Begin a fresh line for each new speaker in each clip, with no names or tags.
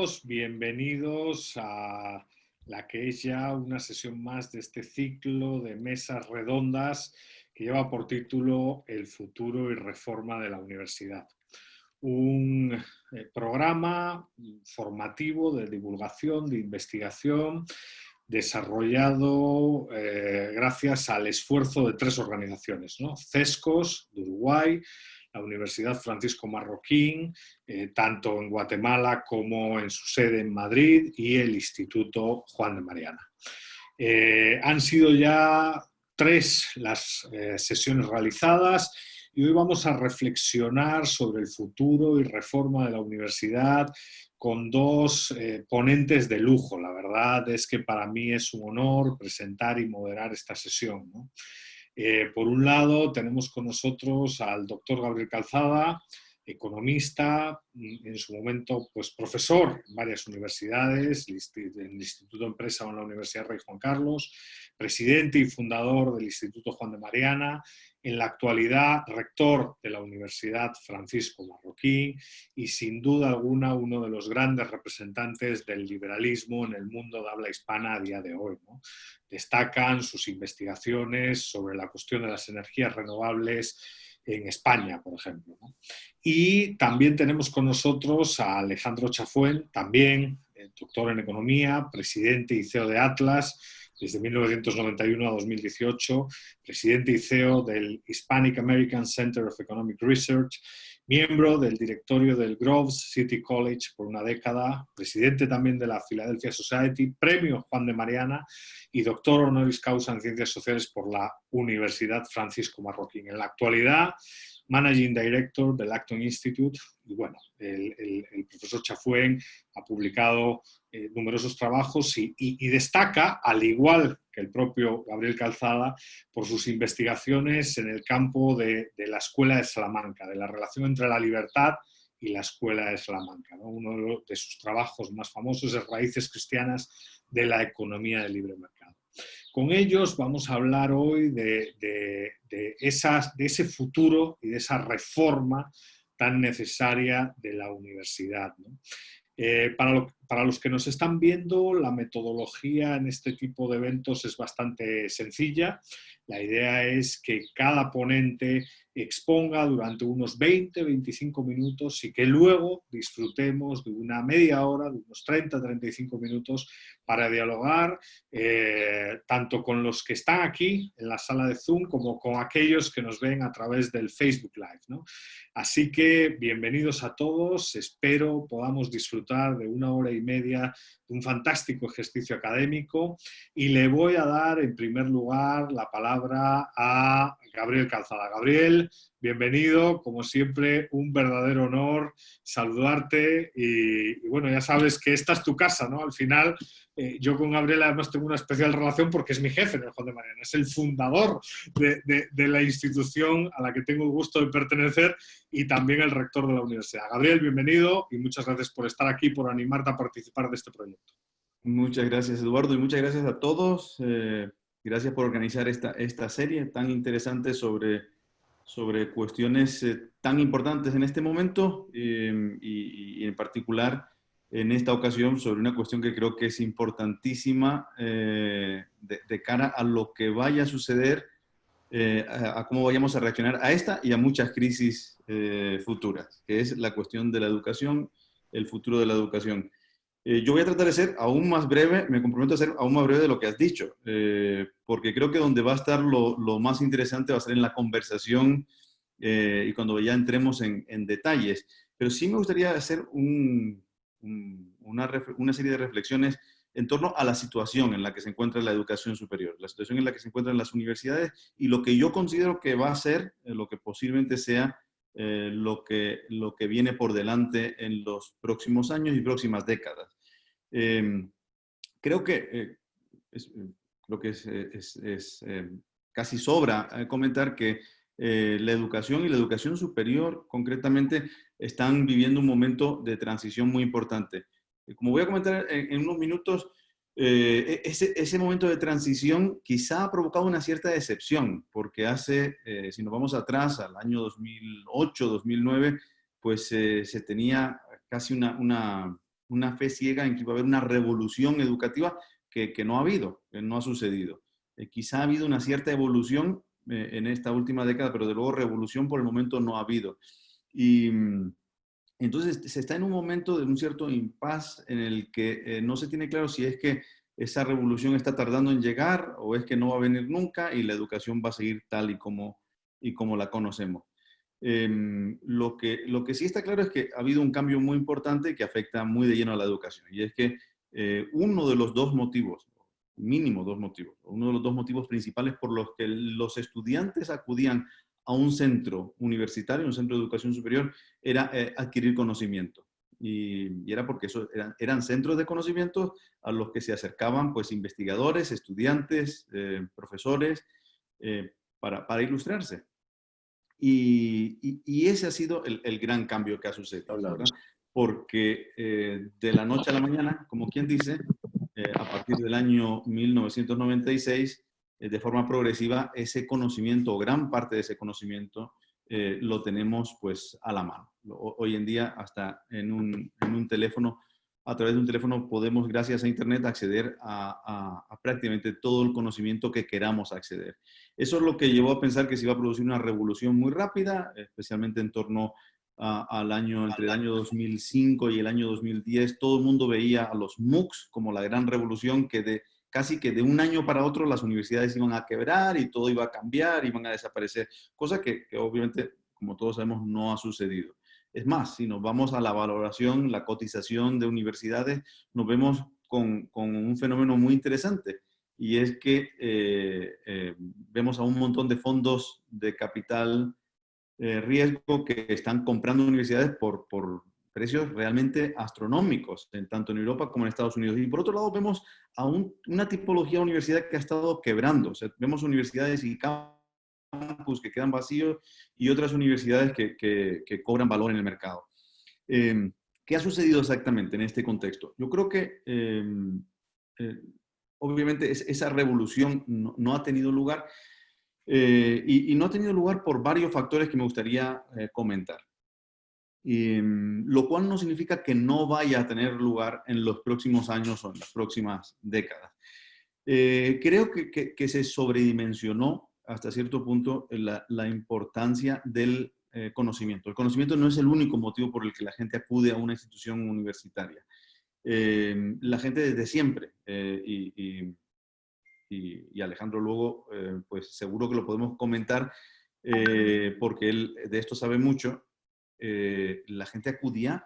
todos, bienvenidos a la que es ya una sesión más de este ciclo de mesas redondas que lleva por título El futuro y reforma de la universidad. Un programa formativo de divulgación, de investigación, desarrollado gracias al esfuerzo de tres organizaciones, ¿no? CESCOS de Uruguay, la Universidad Francisco Marroquín, tanto en Guatemala como en su sede en Madrid, y el Instituto Juan de Mariana. Han sido ya tres las sesiones realizadas y hoy vamos a reflexionar sobre el futuro y reforma de la universidad con dos ponentes de lujo. La verdad es que para mí es un honor presentar y moderar esta sesión, ¿no? Por un lado, tenemos con nosotros al doctor Gabriel Calzada, economista, en su momento pues, profesor en varias universidades, en el Instituto de Empresa o en la Universidad Rey Juan Carlos, presidente y fundador del Instituto Juan de Mariana, en la actualidad rector de la Universidad Francisco Marroquín y sin duda alguna uno de los grandes representantes del liberalismo en el mundo de habla hispana a día de hoy, ¿no? Destacan sus investigaciones sobre la cuestión de las energías renovables en España, por ejemplo, ¿no? Y también tenemos con nosotros a Alejandro Chafuen, también doctor en economía, presidente y CEO de Atlas desde 1991 a 2018, presidente y CEO del Hispanic American Center of Economic Research, miembro del directorio del Groves City College por una década, presidente también de la Philadelphia Society, premio Juan de Mariana y doctor honoris causa en Ciencias Sociales por la Universidad Francisco Marroquín. En la actualidad, Managing Director del Acton Institute, y bueno, el profesor Chafuen ha publicado numerosos trabajos y destaca, al igual que el propio Gabriel Calzada, por sus investigaciones en el campo de la Escuela de Salamanca, de la relación entre la libertad y la Escuela de Salamanca, ¿no? Uno de sus trabajos más famosos es Raíces cristianas de la economía del libre mercado. Con ellos vamos a hablar hoy de ese futuro y de esa reforma tan necesaria de la universidad, ¿no? Para los que nos están viendo, la metodología en este tipo de eventos es bastante sencilla. La idea es que cada ponente exponga durante unos 20-25 minutos y que luego disfrutemos de una media hora, de unos 30-35 minutos para dialogar tanto con los que están aquí en la sala de Zoom como con aquellos que nos ven a través del Facebook Live, ¿no? Así que bienvenidos a todos, espero podamos disfrutar de una hora y media de un fantástico ejercicio académico y le voy a dar en primer lugar la palabra a Gabriel Calzada. Gabriel, bienvenido, como siempre un verdadero honor saludarte y bueno, ya sabes que esta es tu casa, ¿no? Al final yo con Gabriel además tengo una especial relación porque es mi jefe en el Juan de Mariana, es el fundador de la institución a la que tengo el gusto de pertenecer y también el rector de la universidad. Gabriel, bienvenido y muchas gracias por estar aquí, por animarte a participar de este proyecto.
Muchas gracias, Eduardo, y muchas gracias a todos. Gracias por organizar esta serie tan interesante sobre cuestiones tan importantes en este momento y en particular en esta ocasión sobre una cuestión que creo que es importantísima de cara a lo que vaya a suceder, a cómo vayamos a reaccionar a esta y a muchas crisis futuras, que es la cuestión de la educación, el futuro de la educación. Yo voy a tratar de ser aún más breve, me comprometo a ser aún más breve de lo que has dicho, porque creo que donde va a estar lo más interesante va a ser en la conversación y cuando ya entremos en detalles. Pero sí me gustaría hacer una serie de reflexiones en torno a la situación en la que se encuentra la educación superior, la situación en la que se encuentran las universidades y lo que yo considero que va a ser, lo que posiblemente sea lo que viene por delante en los próximos años y próximas décadas. Creo que casi sobra comentar que la educación y la educación superior concretamente están viviendo un momento de transición muy importante. Como voy a comentar en unos minutos, ese momento de transición quizá ha provocado una cierta decepción, porque si nos vamos atrás al año 2008, 2009, pues se tenía casi una fe ciega en que iba a haber una revolución educativa que no ha habido, que no ha sucedido. Quizá ha habido una cierta evolución en esta última década, pero de luego revolución por el momento no ha habido. Y entonces se está en un momento de un cierto impasse en el que no se tiene claro si es que esa revolución está tardando en llegar o es que no va a venir nunca y la educación va a seguir tal y como la conocemos. Lo que sí está claro es que ha habido un cambio muy importante que afecta muy de lleno a la educación, y es que uno de los dos motivos, mínimo dos motivos, uno de los dos motivos principales por los que los estudiantes acudían a un centro universitario, un centro de educación superior, era adquirir conocimiento. Y era porque eso eran centros de conocimiento a los que se acercaban pues investigadores, estudiantes, profesores, para ilustrarse. Y ese ha sido el gran cambio que ha sucedido, ¿verdad? Porque de la noche a la mañana, como quien dice, a partir del año 1996, de forma progresiva, ese conocimiento, o gran parte de ese conocimiento, lo tenemos pues a la mano. Hoy en día, hasta en un teléfono, a través de un teléfono podemos, gracias a Internet, acceder a prácticamente todo el conocimiento que queramos acceder. Eso es lo que llevó a pensar que se iba a producir una revolución muy rápida, especialmente en torno entre el año 2005 y el año 2010. Todo el mundo veía a los MOOCs como la gran revolución casi que de un año para otro las universidades iban a quebrar y todo iba a cambiar, iban a desaparecer, cosa que obviamente, como todos sabemos, no ha sucedido. Es más, si nos vamos a la valoración, la cotización de universidades, nos vemos con un fenómeno muy interesante. Y es que vemos a un montón de fondos de capital riesgo que están comprando universidades por precios realmente astronómicos, tanto en Europa como en Estados Unidos. Y por otro lado, vemos a una tipología de universidad que ha estado quebrando. O sea, vemos universidades y campus que quedan vacíos y otras universidades que cobran valor en el mercado. ¿Qué ha sucedido exactamente en este contexto? Yo creo que obviamente esa revolución no ha tenido lugar y no ha tenido lugar por varios factores que me gustaría comentar. Lo cual no significa que no vaya a tener lugar en los próximos años o en las próximas décadas. Creo que se sobredimensionó hasta cierto punto la importancia del conocimiento. El conocimiento no es el único motivo por el que la gente acude a una institución universitaria. La gente desde siempre, y Alejandro luego, pues seguro que lo podemos comentar, porque él de esto sabe mucho, la gente acudía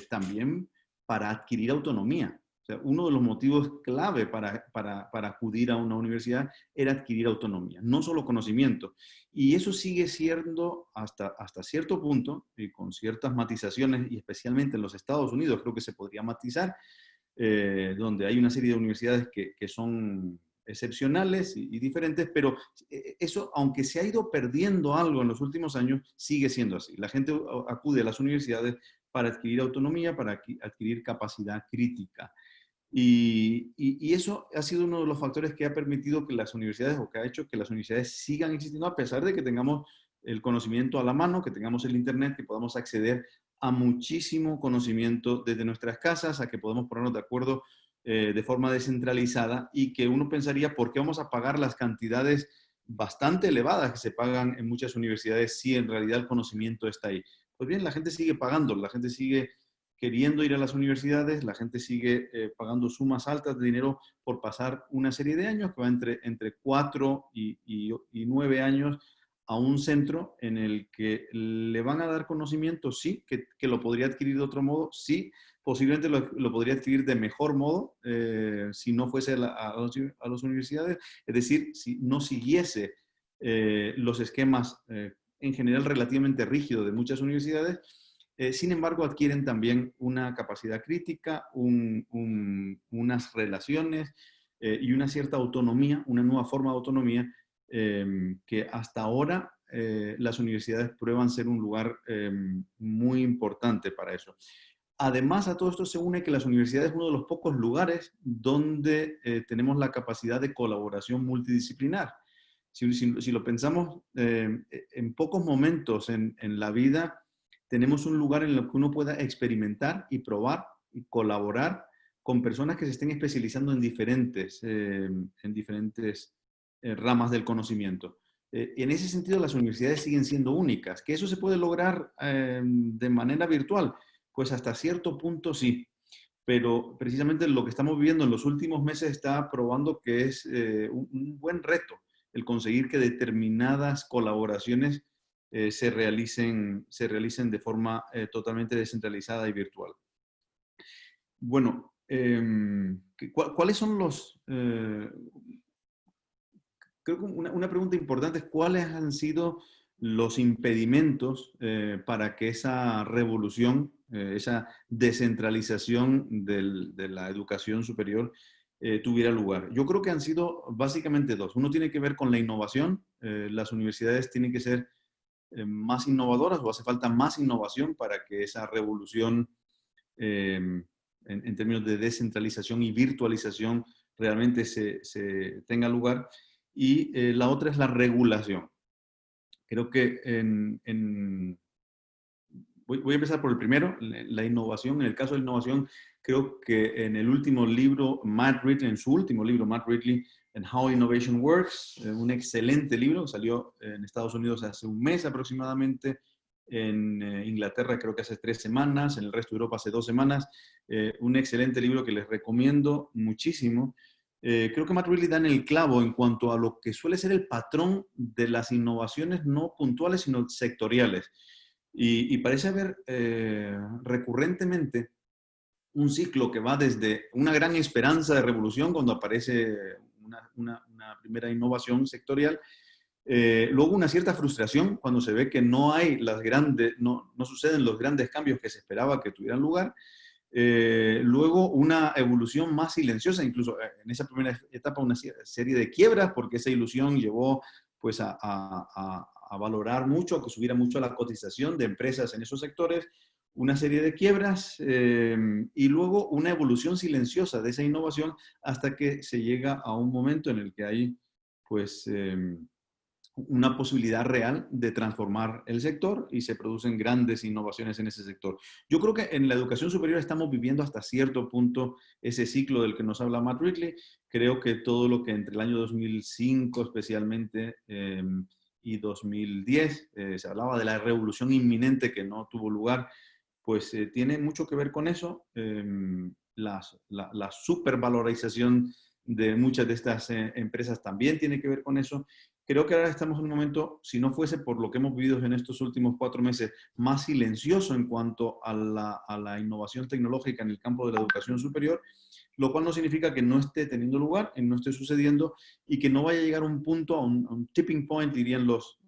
también para adquirir autonomía. O sea, uno de los motivos clave para acudir a una universidad era adquirir autonomía, no solo conocimiento. Y eso sigue siendo hasta cierto punto, y con ciertas matizaciones, y especialmente en los Estados Unidos creo que se podría matizar, donde hay una serie de universidades que son excepcionales y diferentes, pero eso, aunque se ha ido perdiendo algo en los últimos años, sigue siendo así. La gente acude a las universidades para adquirir autonomía, para adquirir capacidad crítica. Y eso ha sido uno de los factores que ha permitido que las universidades, o que ha hecho que las universidades sigan existiendo, a pesar de que tengamos el conocimiento a la mano, que tengamos el Internet, que podamos acceder a muchísimo conocimiento desde nuestras casas, a que podemos ponernos de acuerdo de forma descentralizada, y que uno pensaría, ¿por qué vamos a pagar las cantidades bastante elevadas que se pagan en muchas universidades si en realidad el conocimiento está ahí? Pues bien, la gente sigue pagando, la gente sigue queriendo ir a las universidades, la gente sigue pagando sumas altas de dinero por pasar una serie de años, que va entre 4 y 9 años, a un centro en el que le van a dar conocimiento, sí, que lo podría adquirir de otro modo, sí, posiblemente lo podría adquirir de mejor modo si no fuese a las universidades, es decir, si no siguiese los esquemas en general relativamente rígidos de muchas universidades. Sin embargo, adquieren también una capacidad crítica, unas relaciones y una cierta autonomía, una nueva forma de autonomía que hasta ahora las universidades prueban ser un lugar muy importante para eso. Además, a todo esto se une que las universidades es uno de los pocos lugares donde tenemos la capacidad de colaboración multidisciplinar. Si lo pensamos, en pocos momentos en la vida tenemos un lugar en el que uno pueda experimentar y probar y colaborar con personas que se estén especializando en diferentes ramas del conocimiento. En ese sentido, las universidades siguen siendo únicas. ¿Que eso se puede lograr de manera virtual? Pues hasta cierto punto sí. Pero precisamente lo que estamos viviendo en los últimos meses está probando que es un buen reto el conseguir que determinadas colaboraciones se realicen de forma totalmente descentralizada y virtual. Bueno, ¿cuáles son creo que una pregunta importante es cuáles han sido los impedimentos para que esa revolución, esa descentralización de la educación superior tuviera lugar? Yo creo que han sido básicamente dos. Uno tiene que ver con la innovación. Las universidades tienen que ser más innovadoras o hace falta más innovación para que esa revolución en términos de descentralización y virtualización realmente se tenga lugar. Y la otra es la regulación. Creo que voy a empezar por el primero, la innovación. En el caso de la innovación, creo que en el último libro, en su último libro, Matt Ridley, en How Innovation Works, un excelente libro, salió en Estados Unidos hace un mes aproximadamente, en Inglaterra creo que hace 3 semanas, en el resto de Europa hace 2 semanas, un excelente libro que les recomiendo muchísimo. Creo que Matt Ridley da en el clavo en cuanto a lo que suele ser el patrón de las innovaciones no puntuales, sino sectoriales. Y parece haber recurrentemente un ciclo que va desde una gran esperanza de revolución cuando aparece una primera innovación sectorial, luego una cierta frustración cuando se ve que no suceden los grandes cambios que se esperaba que tuvieran lugar, luego una evolución más silenciosa, incluso en esa primera etapa una serie de quiebras porque esa ilusión llevó pues a valorar mucho, a que subiera mucho la cotización de empresas en esos sectores, una serie de quiebras y luego una evolución silenciosa de esa innovación hasta que se llega a un momento en el que hay pues una posibilidad real de transformar el sector y se producen grandes innovaciones en ese sector. Yo creo que en la educación superior estamos viviendo hasta cierto punto ese ciclo del que nos habla Matt Ridley. Creo que todo lo que entre el año 2005 especialmente y 2010 se hablaba de la revolución inminente que no tuvo lugar, pues tiene mucho que ver con eso. La supervalorización de muchas de estas empresas también tiene que ver con eso. Creo que ahora estamos en un momento, si no fuese por lo que hemos vivido en estos últimos 4 meses, más silencioso en cuanto a la innovación tecnológica en el campo de la educación superior, lo cual no significa que no esté teniendo lugar, que no esté sucediendo y que no vaya a llegar a un punto, a un tipping point, dirían los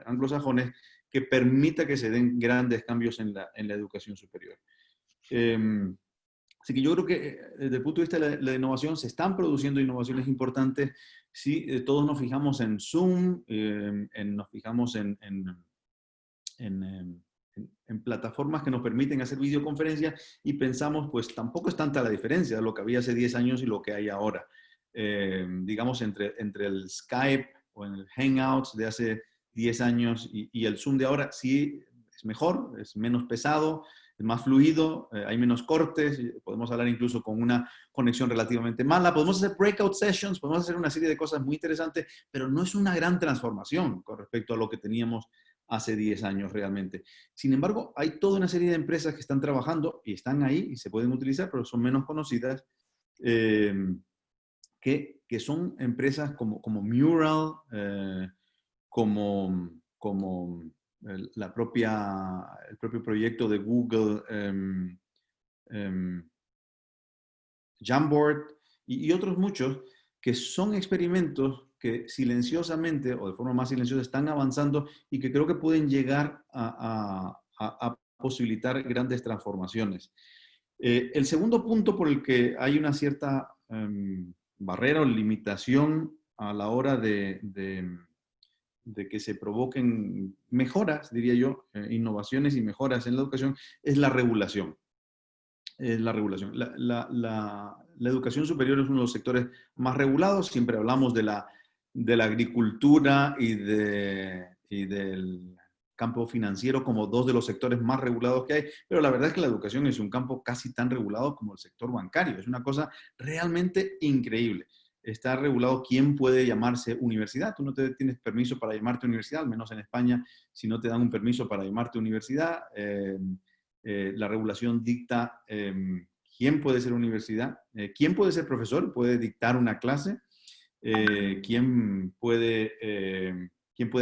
anglosajones, que permita que se den grandes cambios en la educación superior. Así que yo creo que desde el punto de vista de la innovación se están produciendo innovaciones importantes. Sí, todos nos fijamos en Zoom, nos fijamos en plataformas que nos permiten hacer videoconferencias y pensamos, pues tampoco es tanta la diferencia de lo que había hace 10 años y lo que hay ahora. Digamos, entre el Skype o el Hangouts de hace 10 años y el Zoom de ahora, sí es mejor, es menos pesado, es más fluido, hay menos cortes, podemos hablar incluso con una conexión relativamente mala, podemos hacer breakout sessions, podemos hacer una serie de cosas muy interesantes, pero no es una gran transformación con respecto a lo que teníamos hace 10 años realmente. Sin embargo, hay toda una serie de empresas que están trabajando y están ahí y se pueden utilizar, pero son menos conocidas, que son empresas como Mural, como el propio proyecto de Google, Jamboard y otros muchos que son experimentos que silenciosamente o de forma más silenciosa están avanzando y que creo que pueden llegar a posibilitar grandes transformaciones. El segundo punto por el que hay una cierta barrera o limitación a la hora de que se provoquen mejoras, diría yo, innovaciones y mejoras en la educación, es la regulación. La educación superior es uno de los sectores más regulados. Siempre hablamos de la agricultura y del campo financiero como dos de los sectores más regulados que hay, pero la verdad es que la educación es un campo casi tan regulado como el sector bancario. Es una cosa realmente increíble. Está regulado quién puede llamarse universidad. Tú no tienes permiso para llamarte universidad, al menos en España, si no te dan un permiso para llamarte universidad. La regulación dicta quién puede ser universidad, quién puede ser profesor, puede dictar una clase, quién puede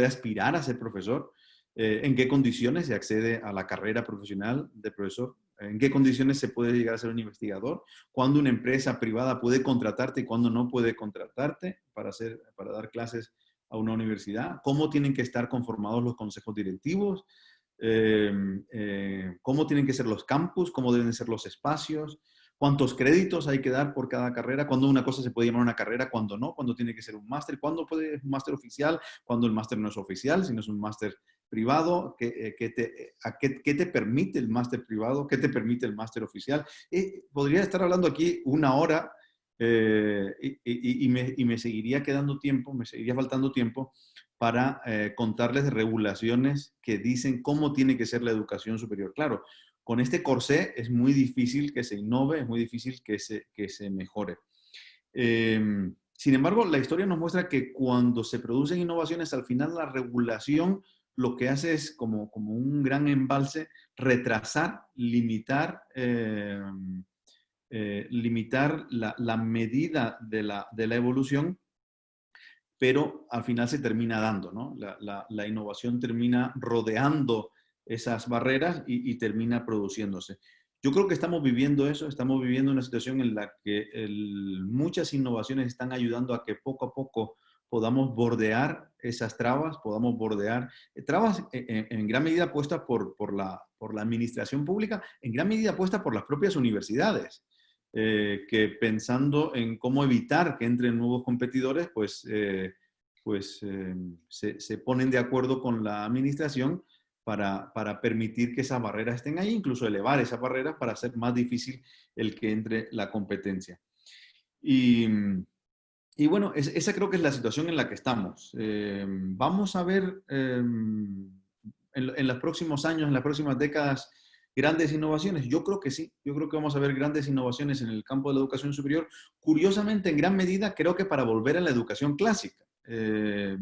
aspirar a ser profesor, en qué condiciones se accede a la carrera profesional de profesor, en qué condiciones se puede llegar a ser un investigador, cuándo una empresa privada puede contratarte y cuándo no puede contratarte para dar clases a una universidad, cómo tienen que estar conformados los consejos directivos, cómo tienen que ser los campus, cómo deben ser los espacios, cuántos créditos hay que dar por cada carrera, cuándo una cosa se puede llamar una carrera, cuándo no, cuándo tiene que ser un máster, cuándo puede ser un máster oficial, cuándo el máster no es oficial, si no es un máster privado, ¿qué te permite el máster privado? ¿Qué te permite el máster oficial? Podría estar hablando aquí una hora y me seguiría quedando tiempo, me seguiría faltando tiempo para contarles de regulaciones que dicen cómo tiene que ser la educación superior. Claro, con este corsé es muy difícil que se innove, es muy difícil que se mejore. Sin embargo, la historia nos muestra que cuando se producen innovaciones, al final la regulación lo que hace es como un gran embalse, retrasar, limitar la medida de la evolución, pero al final se termina dando, ¿no? La innovación termina rodeando esas barreras y termina produciéndose. Yo creo que estamos viviendo eso, estamos viviendo una situación en la que muchas innovaciones están ayudando a que poco a poco podamos bordear esas trabas, podamos bordear trabas en gran medida puestas por la administración pública, en gran medida puestas por las propias universidades. Que pensando en cómo evitar que entren nuevos competidores, se ponen de acuerdo con la administración para permitir que esas barreras estén ahí, incluso elevar esas barreras para hacer más difícil el que entre la competencia. Y bueno, esa creo que es la situación en la que estamos. Vamos a ver en los próximos años, en las próximas décadas, grandes innovaciones. Yo creo que sí, yo creo que vamos a ver grandes innovaciones en el campo de la educación superior. Curiosamente, en gran medida, creo que para volver a la educación clásica. Pero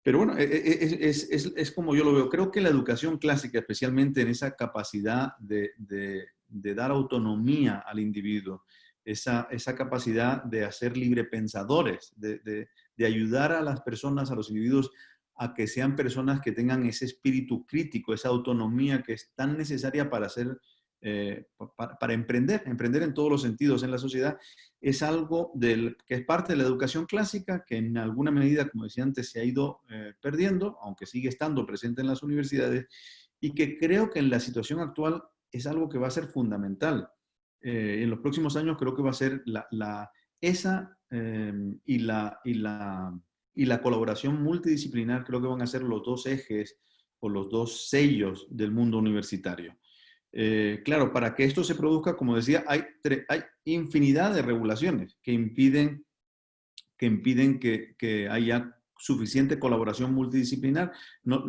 bueno, es como yo lo veo. Creo que la educación clásica, especialmente en esa capacidad de dar autonomía al individuo, esa capacidad de hacer librepensadores, de ayudar a las personas, a los individuos, a que sean personas que tengan ese espíritu crítico, esa autonomía que es tan necesaria para para emprender en todos los sentidos en la sociedad, es algo que es parte de la educación clásica, que en alguna medida, como decía antes, se ha ido perdiendo, aunque sigue estando presente en las universidades, y que creo que en la situación actual es algo que va a ser fundamental. En los próximos años creo que va a ser y la colaboración multidisciplinar, creo que van a ser los dos ejes o los dos sellos del mundo universitario. Claro, para que esto se produzca, como decía, hay infinidad de regulaciones que impiden que haya suficiente colaboración multidisciplinar. No,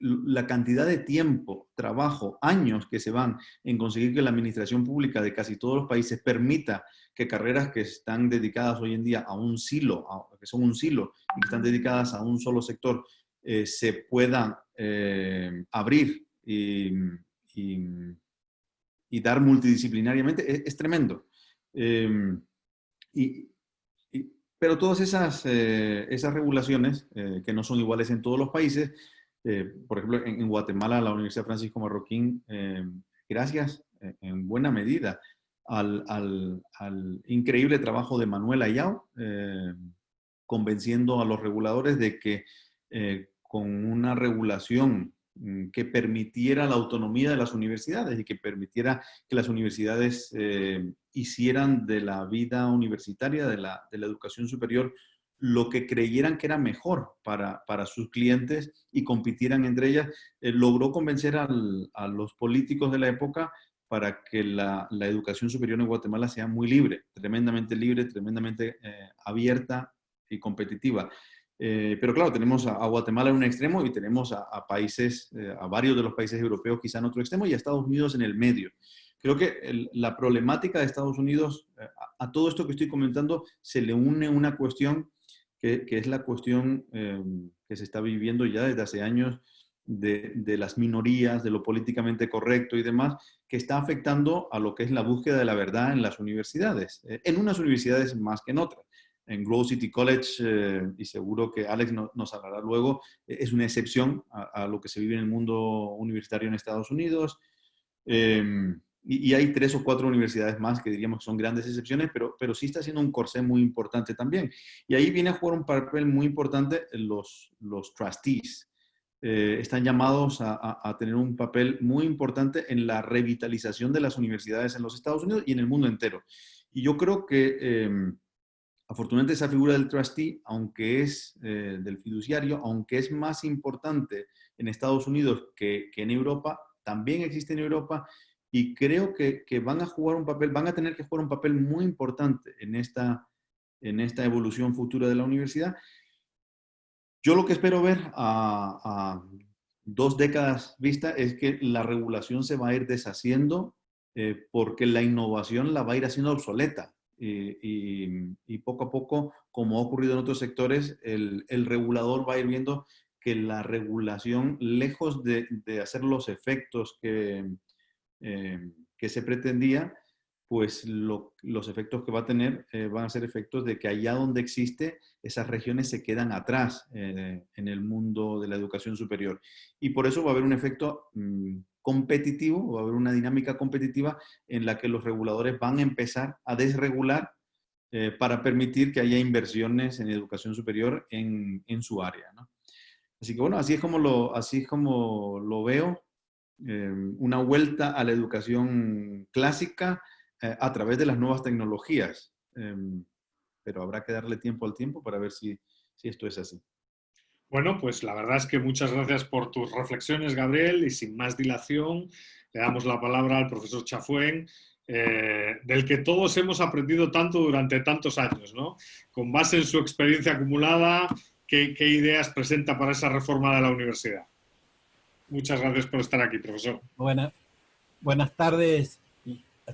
la cantidad de tiempo, trabajo, años que se van en conseguir que la administración pública de casi todos los países permita que carreras que están dedicadas hoy en día a un silo, que son un silo y que están dedicadas a un solo sector, se puedan abrir y dar multidisciplinariamente, es tremendo. Pero todas esas regulaciones, que no son iguales en todos los países, por ejemplo, en Guatemala, la Universidad Francisco Marroquín, gracias en buena medida al increíble trabajo de Manuel Ayau, convenciendo a los reguladores de que con una regulación que permitiera la autonomía de las universidades y que permitiera que las universidades hicieran de la vida universitaria, de la educación superior, lo que creyeran que era mejor para sus clientes y compitieran entre ellas, logró convencer a los políticos de la época para que la educación superior en Guatemala sea muy libre, tremendamente abierta y competitiva. Pero claro, tenemos a Guatemala en un extremo y tenemos a países, a varios de los países europeos quizá en otro extremo y a Estados Unidos en el medio. Creo que la problemática de Estados Unidos, a todo esto que estoy comentando, se le une una cuestión que es la cuestión que se está viviendo ya desde hace años de las minorías, de lo políticamente correcto y demás, que está afectando a lo que es la búsqueda de la verdad en las universidades, en unas universidades más que en otras. En Grove City College, y seguro que Alex nos hablará luego, es una excepción a lo que se vive en el mundo universitario en Estados Unidos. Y hay 3 o 4 universidades más que diríamos que son grandes excepciones, pero sí está siendo un corsé muy importante también. Y ahí viene a jugar un papel muy importante los trustees. Están llamados a tener un papel muy importante en la revitalización de las universidades en los Estados Unidos y en el mundo entero. Y yo creo que afortunadamente esa figura del trustee, aunque es del fiduciario, aunque es más importante en Estados Unidos que en Europa, también existe en Europa y creo que van a jugar un papel, van a tener que jugar un papel muy importante en esta evolución futura de la universidad. Yo lo que espero ver a 2 décadas vista es que la regulación se va a ir deshaciendo porque la innovación la va a ir haciendo obsoleta. Y poco a poco, como ha ocurrido en otros sectores, el regulador va a ir viendo que la regulación, lejos de hacer los efectos que se pretendía, pues los efectos que va a tener van a ser efectos de que allá donde existe, esas regiones se quedan atrás en el mundo de la educación superior. Y por eso va a haber un efecto competitivo, va a haber una dinámica competitiva en la que los reguladores van a empezar a desregular para permitir que haya inversiones en educación superior en su área, ¿no? Así que bueno, así es como lo veo, una vuelta a la educación clásica a través de las nuevas tecnologías. Pero habrá que darle tiempo al tiempo para ver si esto es así.
Bueno, pues la verdad es que muchas gracias por tus reflexiones, Gabriel, y sin más dilación, le damos la palabra al profesor Chafuen, del que todos hemos aprendido tanto durante tantos años, ¿no? Con base en su experiencia acumulada, ¿qué ideas presenta para esa reforma de la universidad? Muchas gracias por estar aquí, profesor.
Buenas tardes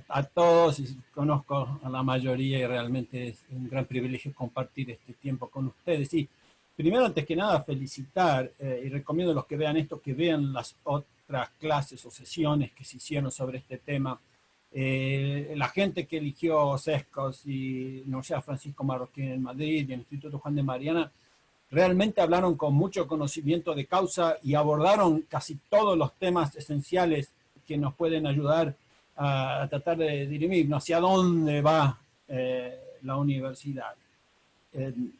a todos. Conozco a la mayoría y realmente es un gran privilegio compartir este tiempo con ustedes. Y primero, antes que nada, felicitar y recomiendo a los que vean esto, que vean las otras clases o sesiones que se hicieron sobre este tema. La gente que eligió SESCOS y Universidad Francisco Marroquín en Madrid y el Instituto Juan de Mariana, realmente hablaron con mucho conocimiento de causa y abordaron casi todos los temas esenciales que nos pueden ayudar a tratar de dirimir hacia dónde va la universidad.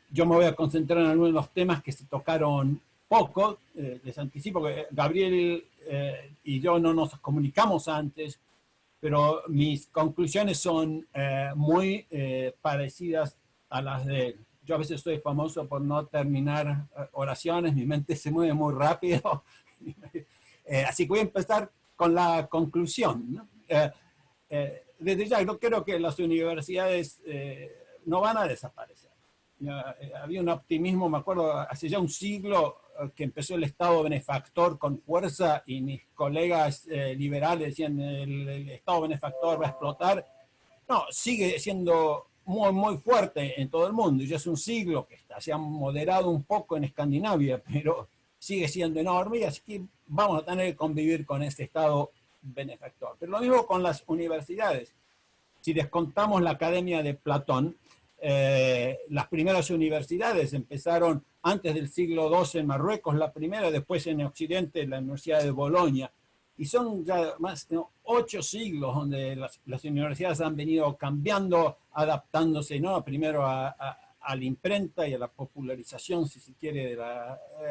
Yo me voy a concentrar en algunos de los temas que se tocaron poco. Les anticipo que Gabriel y yo no nos comunicamos antes, pero mis conclusiones son muy parecidas a las de él. Yo a veces soy famoso por no terminar oraciones, mi mente se mueve muy rápido. Así que voy a empezar con la conclusión, ¿no? Desde ya, yo creo que las universidades no van a desaparecer. Había un optimismo, me acuerdo, hace ya un siglo que empezó el Estado benefactor con fuerza y mis colegas liberales decían el Estado benefactor va a explotar. No, sigue siendo muy, muy fuerte en todo el mundo. Ya es un siglo que está, se ha moderado un poco en Escandinavia, pero sigue siendo enorme y así que vamos a tener que convivir con este Estado benefactor. Pero lo mismo con las universidades. Si descontamos la Academia de Platón, las primeras universidades empezaron antes del siglo XII en Marruecos, la primera, después en Occidente, la Universidad de Bolonia. Y son ya más de 8 siglos donde las universidades han venido cambiando, adaptándose, ¿no? Primero a la imprenta y a la popularización, si se quiere,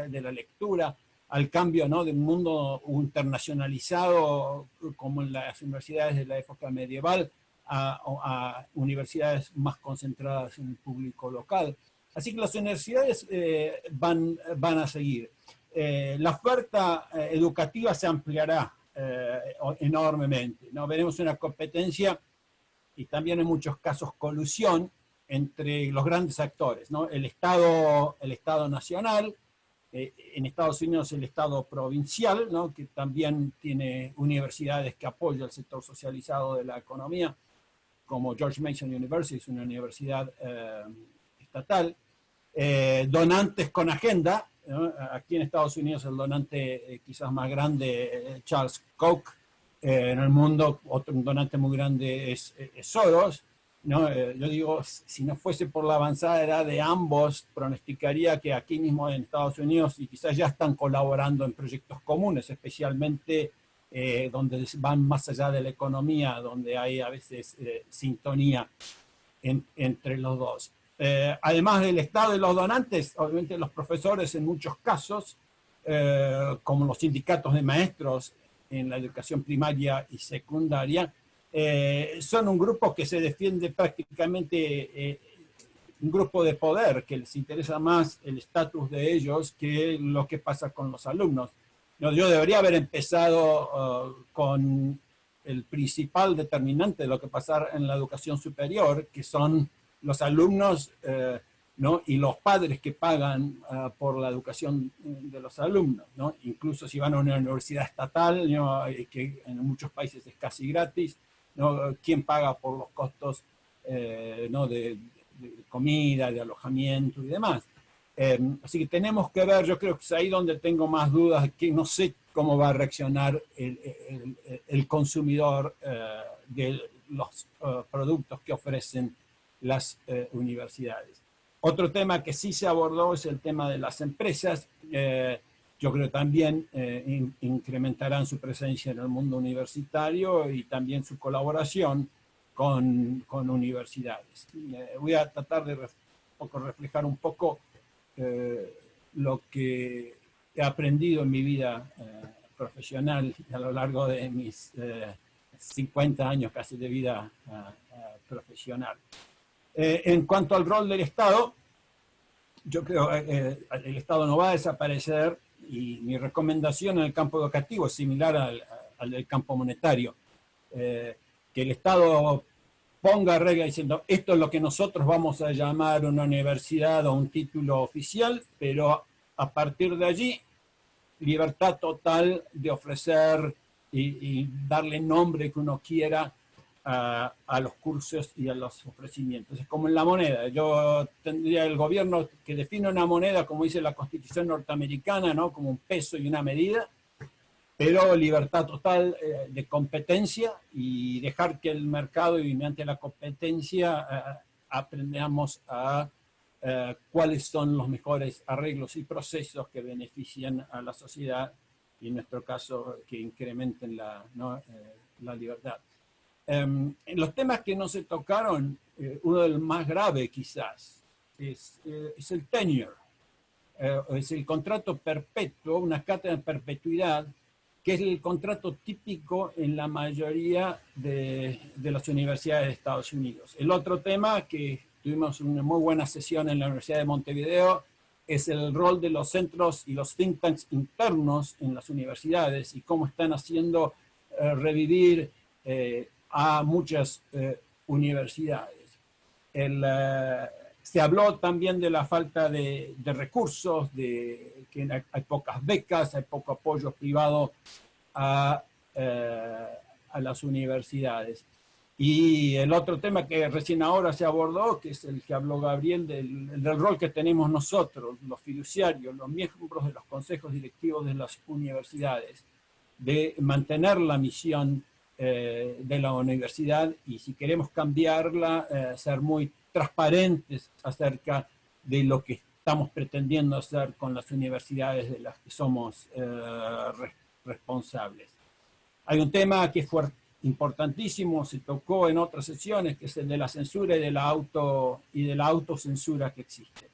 de la lectura, al cambio, ¿no? De un mundo internacionalizado como en las universidades de la época medieval, a universidades más concentradas en el público local. Así que las universidades van a seguir. La oferta educativa se ampliará enormemente, ¿no? Veremos una competencia y también en muchos casos colusión entre los grandes actores, ¿no? El Estado nacional, en Estados Unidos el Estado provincial, ¿no? Que también tiene universidades que apoyan el sector socializado de la economía, como George Mason University, es una universidad estatal, donantes con agenda, ¿no? Aquí en Estados Unidos el donante quizás más grande, Charles Koch, en el mundo otro donante muy grande es Soros, ¿no? Yo digo, si no fuese por la avanzada edad de ambos, pronosticaría que aquí mismo en Estados Unidos y quizás ya están colaborando en proyectos comunes, especialmente donde van más allá de la economía, donde hay a veces sintonía entre los dos. Además del Estado y los donantes, obviamente los profesores en muchos casos, como los sindicatos de maestros en la educación primaria y secundaria, son un grupo que se defiende prácticamente, un grupo de poder, que les interesa más el estatus de ellos que lo que pasa con los alumnos. No, yo debería haber empezado con el principal determinante de lo que pasa en la educación superior, que son los alumnos, ¿no? Y los padres que pagan por la educación de los alumnos, ¿no? Incluso si van a una universidad estatal, ¿no? Que en muchos países es casi gratis, ¿no? ¿Quién paga por los costos ¿no? de comida, de alojamiento y demás? Así que tenemos que ver, yo creo que es ahí donde tengo más dudas, que no sé cómo va a reaccionar el consumidor de los productos que ofrecen las universidades. Otro tema que sí se abordó es el tema de las empresas. Yo creo que también incrementarán su presencia en el mundo universitario y también su colaboración con universidades. Voy a tratar de reflejar un poco lo que he aprendido en mi vida profesional a lo largo de mis 50 años casi de vida profesional. En cuanto al rol del Estado, yo creo que el Estado no va a desaparecer y mi recomendación en el campo educativo es similar al del campo monetario. Que el Estado ponga regla diciendo esto es lo que nosotros vamos a llamar una universidad o un título oficial, pero a partir de allí libertad total de ofrecer y darle nombre que uno quiera a los cursos y a los ofrecimientos. Es como en la moneda. Yo tendría el gobierno que define una moneda, como dice la Constitución norteamericana, ¿no? Como un peso y una medida, pero libertad total de competencia y dejar que el mercado y mediante la competencia aprendamos a cuáles son los mejores arreglos y procesos que benefician a la sociedad y en nuestro caso que incrementen la libertad. En los temas que no se tocaron, uno de los más graves quizás es el tenure, es el contrato perpetuo, una cátedra de perpetuidad, que es el contrato típico en la mayoría de las universidades de Estados Unidos. El otro tema, que tuvimos una muy buena sesión en la Universidad de Montevideo, es el rol de los centros y los think tanks internos en las universidades y cómo están haciendo revivir a muchas universidades. Se habló también de la falta de recursos, que hay pocas becas, hay poco apoyo privado a las universidades. Y el otro tema que recién ahora se abordó, que es el que habló Gabriel, del rol que tenemos nosotros, los fiduciarios, los miembros de los consejos directivos de las universidades, de mantener la misión de la universidad y si queremos cambiarla, ser muy transparentes acerca de lo que estamos pretendiendo hacer con las universidades de las que somos responsables. Hay un tema que fue importantísimo, se tocó en otras sesiones, que es el de la censura y de la autocensura que existe.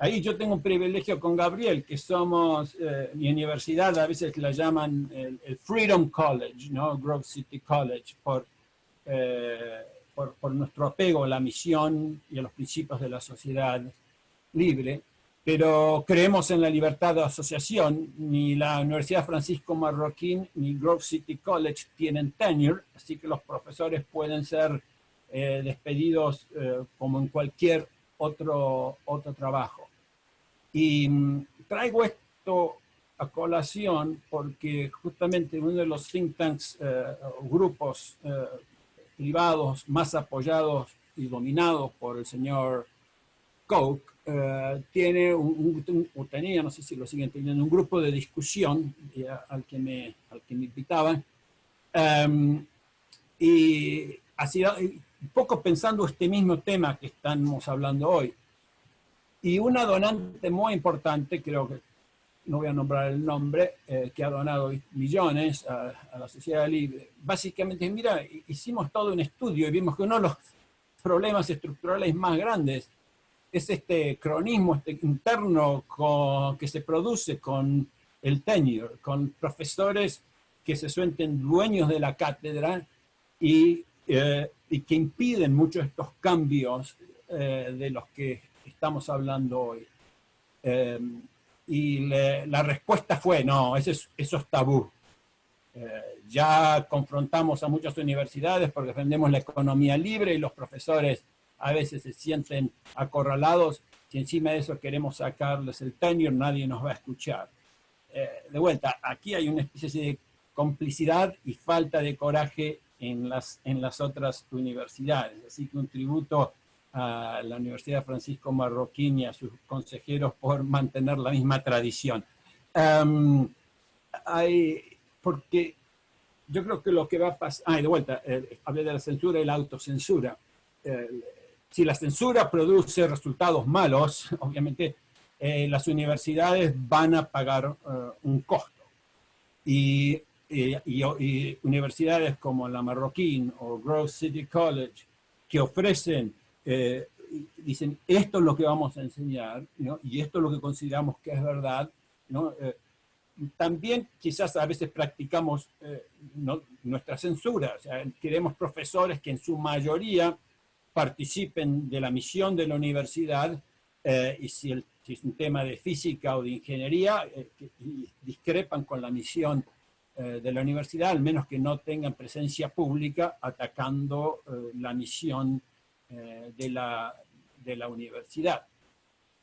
Ahí yo tengo un privilegio con Gabriel, que somos, mi universidad a veces la llaman el Freedom College, ¿no? Grove City College, por nuestro apego a la misión y a los principios de la sociedad libre, pero creemos en la libertad de asociación. Ni la Universidad Francisco Marroquín ni Grove City College tienen tenure, así que los profesores pueden ser despedidos como en cualquier otro trabajo. Y traigo esto a colación porque justamente uno de los think tanks, grupos privados más apoyados y dominados por el señor Koch, tiene o tenía, no sé si lo siguen teniendo, un grupo de discusión al que me invitaban, y así, un poco pensando este mismo tema que estamos hablando hoy. Y una donante muy importante, creo que no voy a nombrar el nombre, que ha donado millones a la sociedad libre, básicamente, mira, hicimos todo un estudio y vimos que uno de los problemas estructurales más grandes es este cronismo interno que se produce con el tenure, con profesores que se sienten dueños de la cátedra y que impiden muchos de estos cambios de los que estamos hablando hoy. Y la respuesta fue, no, eso es tabú. Ya confrontamos a muchas universidades porque defendemos la economía libre y los profesores a veces se sienten acorralados. Si encima de eso queremos sacarles el tenure, nadie nos va a escuchar. De vuelta, aquí hay una especie de complicidad y falta de coraje en las otras universidades. Así que un tributo a la Universidad Francisco Marroquín y a sus consejeros por mantener la misma tradición. Porque yo creo que lo que va a pasar... de vuelta, hablé de la censura y la autocensura. Si la censura produce resultados malos, obviamente las universidades van a pagar un costo. Y universidades como la Marroquín o Grove City College, que ofrecen, dicen, esto es lo que vamos a enseñar, ¿no? Y esto es lo que consideramos que es verdad, ¿no? También quizás a veces practicamos nuestra censura, o sea, queremos profesores que en su mayoría participen de la misión de la universidad, y si es un tema de física o de ingeniería, y discrepan con la misión de la universidad, al menos que no tengan presencia pública atacando la misión de la universidad.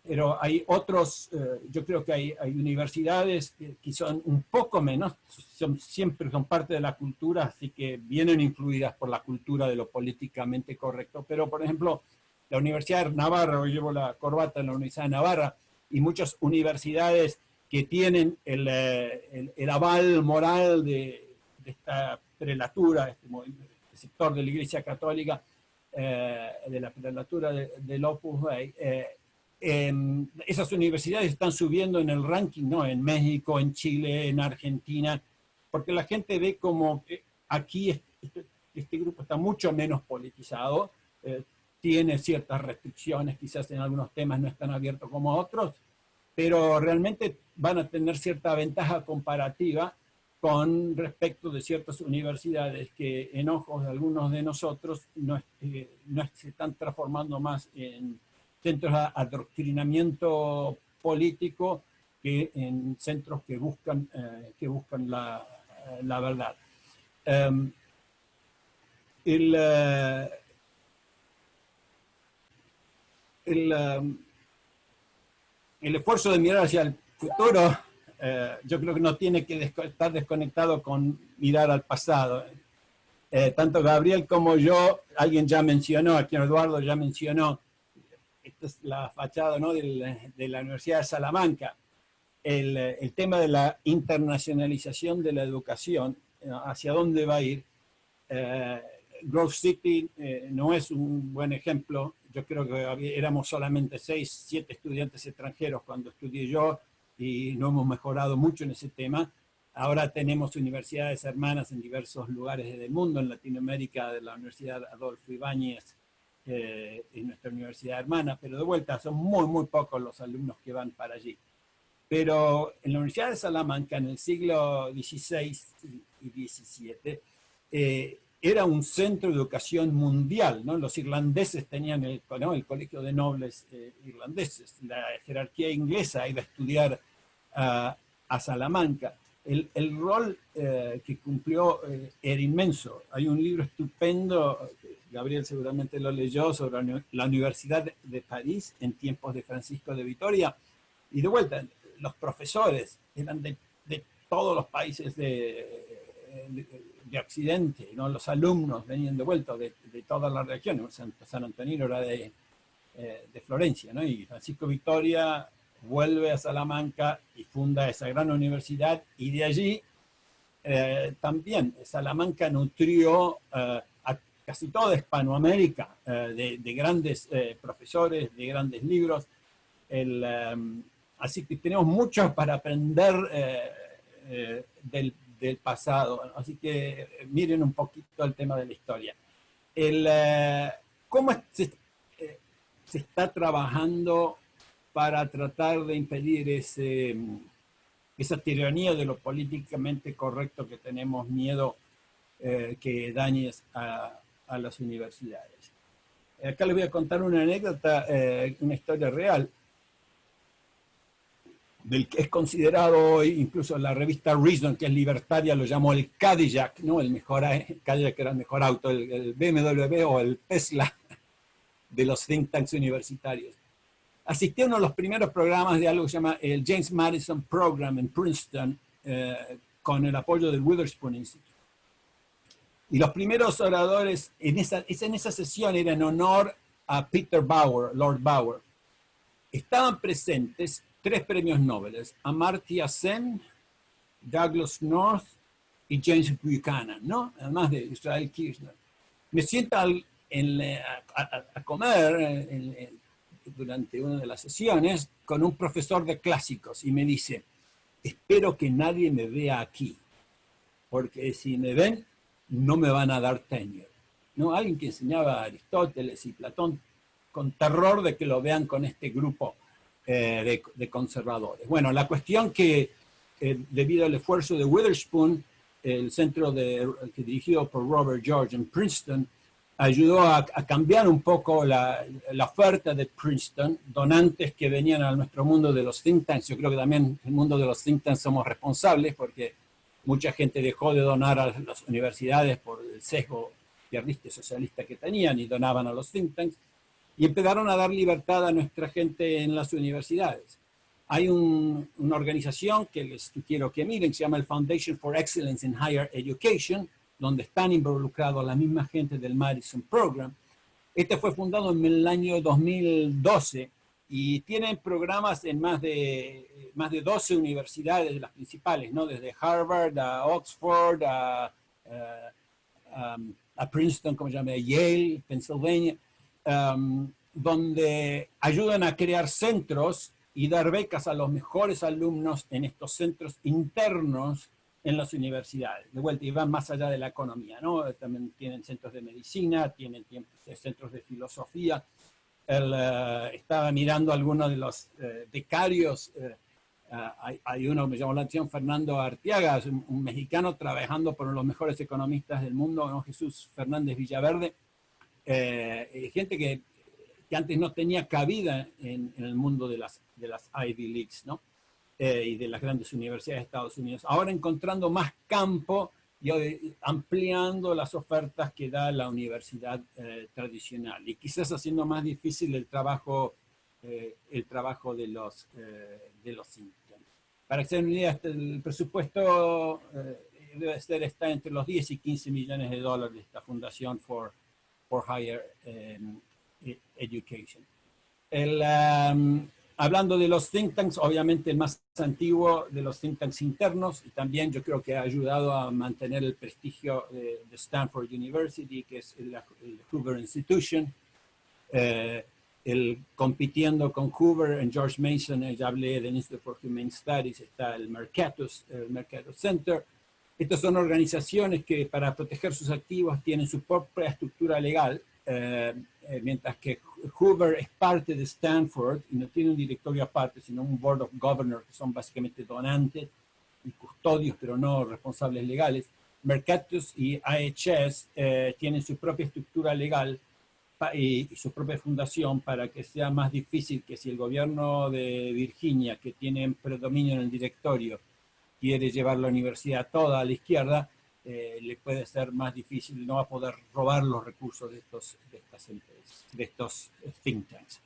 Pero hay otros, yo creo que hay universidades que son un poco menos, siempre son parte de la cultura, así que vienen influidas por la cultura de lo políticamente correcto. Pero, por ejemplo, la Universidad de Navarra, yo llevo la corbata en la Universidad de Navarra, y muchas universidades que tienen el aval moral de esta prelatura, este sector de la Iglesia Católica, de la prelatura del Opus Dei, esas universidades están subiendo en el ranking, ¿no? En México, en Chile, en Argentina, porque la gente ve como aquí este grupo está mucho menos politizado, tiene ciertas restricciones, quizás en algunos temas no es tan abierto como otros, pero realmente van a tener cierta ventaja comparativa con respecto de ciertas universidades que en ojos de algunos de nosotros no se están transformando más en centros de adoctrinamiento político que en centros que buscan la verdad. El esfuerzo de mirar hacia el futuro, yo creo que no tiene que estar desconectado con mirar al pasado. Tanto Gabriel como yo, alguien ya mencionó, aquí Eduardo ya mencionó, esta es la fachada, ¿no? de la Universidad de Salamanca, el tema de la internacionalización de la educación, hacia dónde va a ir. Grove City no es un buen ejemplo. Yo creo que éramos solamente 6, 7 estudiantes extranjeros cuando estudié yo y no hemos mejorado mucho en ese tema. Ahora tenemos universidades hermanas en diversos lugares del mundo, en Latinoamérica, de la Universidad Adolfo Ibáñez, y nuestra universidad hermana, pero de vuelta son muy, muy pocos los alumnos que van para allí. Pero en la Universidad de Salamanca, en el siglo XVI y XVII, era un centro de educación mundial, ¿no? Los irlandeses tenían el colegio de nobles irlandeses, la jerarquía inglesa iba a estudiar a Salamanca. El rol que cumplió era inmenso. Hay un libro estupendo, Gabriel seguramente lo leyó, sobre la Universidad de París en tiempos de Francisco de Vitoria. Y de vuelta, los profesores eran de todos los países de Occidente, ¿no? Los alumnos venían de vuelta de todas las regiones. San Antonino era de Florencia, ¿no? Y Francisco Vitoria vuelve a Salamanca y funda esa gran universidad, y de allí también Salamanca nutrió a casi toda Hispanoamérica de grandes profesores, de grandes libros. Así que tenemos mucho para aprender del pasado. Así que miren un poquito el tema de la historia. ¿Cómo se está trabajando para tratar de impedir esa tiranía de lo políticamente correcto que tenemos miedo que dañe a las universidades? Acá les voy a contar una anécdota, una historia real, del que es considerado hoy, incluso la revista Reason, que es libertaria, lo llamó el Cadillac, ¿no? El Cadillac era el mejor auto, el BMW o el Tesla de los think tanks universitarios. Asistí a uno de los primeros programas de algo que se llama el James Madison Program en Princeton, con el apoyo del Witherspoon Institute. Y los primeros oradores en esa sesión eran en honor a Peter Bauer, Lord Bauer. Estaban presentes 3 premios Nobel: Amartya Sen, Douglas North y James Buchanan, ¿no? Además de Israel Kirchner. Me siento a comer durante una de las sesiones con un profesor de clásicos y me dice: espero que nadie me vea aquí, porque si me ven no me van a dar tenure, ¿no? Alguien que enseñaba a Aristóteles y Platón, con terror de que lo vean con este grupo de conservadores. Bueno, la cuestión que debido al esfuerzo de Witherspoon, el centro dirigido por Robert George en Princeton, ayudó a cambiar un poco la oferta de Princeton, donantes que venían a nuestro mundo de los think tanks. Yo creo que también el mundo de los think tanks somos responsables, porque mucha gente dejó de donar a las universidades por el sesgo izquierdista y socialista que tenían y donaban a los think tanks, y empezaron a dar libertad a nuestra gente en las universidades. Hay una organización que les sugiero que miren, que se llama el Foundation for Excellence in Higher Education, donde están involucrados la misma gente del Madison Program. Este fue fundado en el año 2012 y tienen programas en más de 12 universidades, las principales, ¿no? Desde Harvard a Oxford, a Princeton, como se llama, Yale, Pennsylvania, donde ayudan a crear centros y dar becas a los mejores alumnos en estos centros internos en las universidades. De vuelta, y van más allá de la economía, ¿no? También tienen centros de medicina, tienen centros de filosofía. Estaba mirando algunos de los becarios. Hay uno que me llamó la atención, Fernando Arteaga, es un mexicano trabajando por los mejores economistas del mundo, ¿no? Jesús Fernández Villaverde. Gente que antes no tenía cabida en el mundo de las Ivy Leagues, ¿no? Y de las grandes universidades de Estados Unidos. Ahora encontrando más campo y ampliando las ofertas que da la universidad tradicional, y quizás haciendo más difícil el trabajo de los think tanks. Para que se den una idea, el presupuesto está entre los 10 y 15 millones de dólares de esta fundación for Higher Education. Hablando de los think tanks, obviamente el más antiguo de los think tanks internos, y también yo creo que ha ayudado a mantener el prestigio de Stanford University, que es el Hoover Institution. Compitiendo con Hoover en George Mason, ya hablé del Institute for Humane Studies, está el Mercatus Center. Estas son organizaciones que para proteger sus activos tienen su propia estructura legal, mientras que Hoover es parte de Stanford y no tiene un directorio aparte, sino un Board of Governors, que son básicamente donantes y custodios, pero no responsables legales. Mercatus y IHS tienen su propia estructura legal y su propia fundación, para que sea más difícil que si el gobierno de Virginia, que tiene predominio en el directorio, quiere llevar la universidad toda a la izquierda, le puede ser más difícil, no va a poder robar los recursos de estas empresas, de estos think tanks.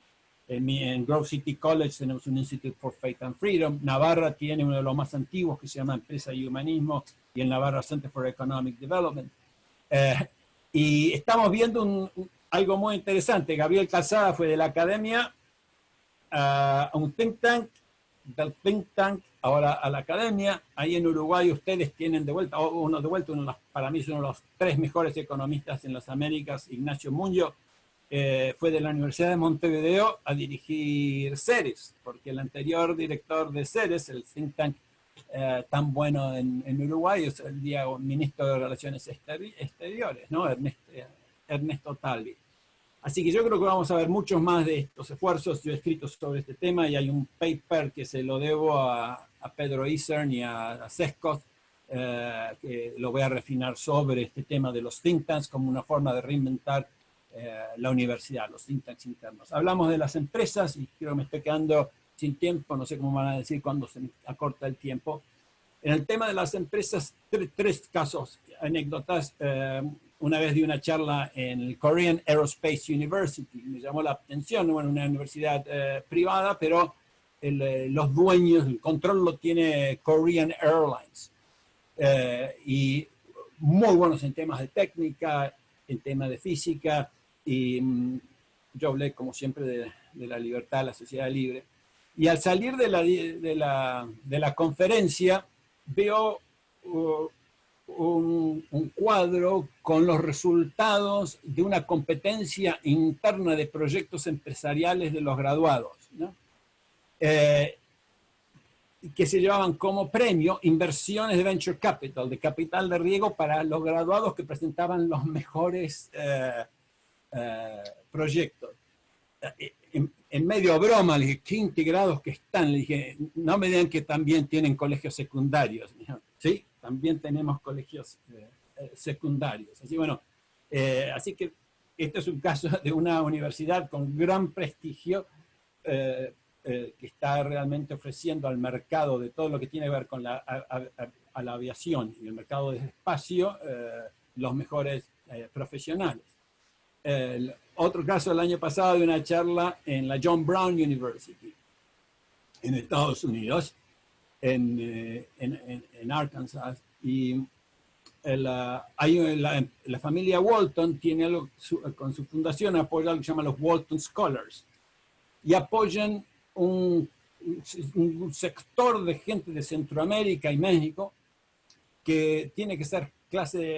En Grove City College tenemos un Institute for Faith and Freedom. Navarra tiene uno de los más antiguos que se llama Empresa y Humanismo, y en Navarra Center for Economic Development. Y estamos viendo algo muy interesante. Gabriel Calzada fue de la academia a un think tank, del think tank ahora a la academia. Ahí en Uruguay ustedes tienen para mí es uno de los 3 mejores economistas en las Américas, Ignacio Muñoz. Fue de la Universidad de Montevideo a dirigir CERES, porque el anterior director de CERES, el think tank tan bueno en Uruguay, es el ministro de Relaciones Exteriores, ¿no? Ernesto Talvi. Así que yo creo que vamos a ver muchos más de estos esfuerzos. Yo he escrito sobre este tema y hay un paper que se lo debo a Pedro Isern y a Sescos, que lo voy a refinar sobre este tema de los think tanks como una forma de reinventar la universidad, los think tanks internos. Hablamos de las empresas y creo que me estoy quedando sin tiempo, no sé cómo van a decir cuando se me acorta el tiempo. En el tema de las empresas, 3 casos, anécdotas. Una vez di una charla en el Korean Aerospace University, me llamó la atención, bueno, una universidad privada, pero los dueños, el control lo tiene Korean Airlines. Y muy buenos en temas de técnica, en temas de física, y yo hablé, como siempre, de la libertad, la sociedad libre. Y al salir de la conferencia, veo un cuadro con los resultados de una competencia interna de proyectos empresariales de los graduados, ¿no? Que se llevaban como premio inversiones de venture capital, de capital de riesgo para los graduados que presentaban los mejores proyectos. En medio broma, le dije, qué integrados que están. Le dije, no me digan que también tienen colegios secundarios. Me dijo, sí, también tenemos colegios secundarios. Así, bueno, así que este es un caso de una universidad con gran prestigio que está realmente ofreciendo al mercado de todo lo que tiene que ver con a la aviación y el mercado de espacio los mejores profesionales. Otro caso el año pasado de una charla en la John Brown University en Estados Unidos, en Arkansas, y la familia Walton tiene algo, con su fundación apoya algo que se llama los Walton Scholars, y apoyan un sector de gente de Centroamérica y México que tiene que ser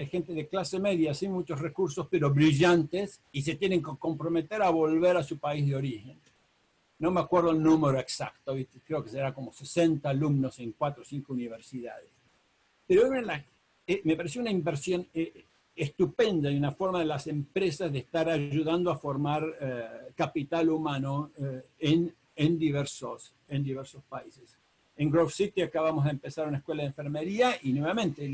gente de clase media, sin muchos recursos, pero brillantes, y se tienen que comprometer a volver a su país de origen. No me acuerdo el número exacto, ¿viste? Creo que será como 60 alumnos en 4 o 5 universidades. Pero me pareció una inversión estupenda y una forma de las empresas de estar ayudando a formar capital humano en diversos países. En Grove City acabamos de empezar una escuela de enfermería y nuevamente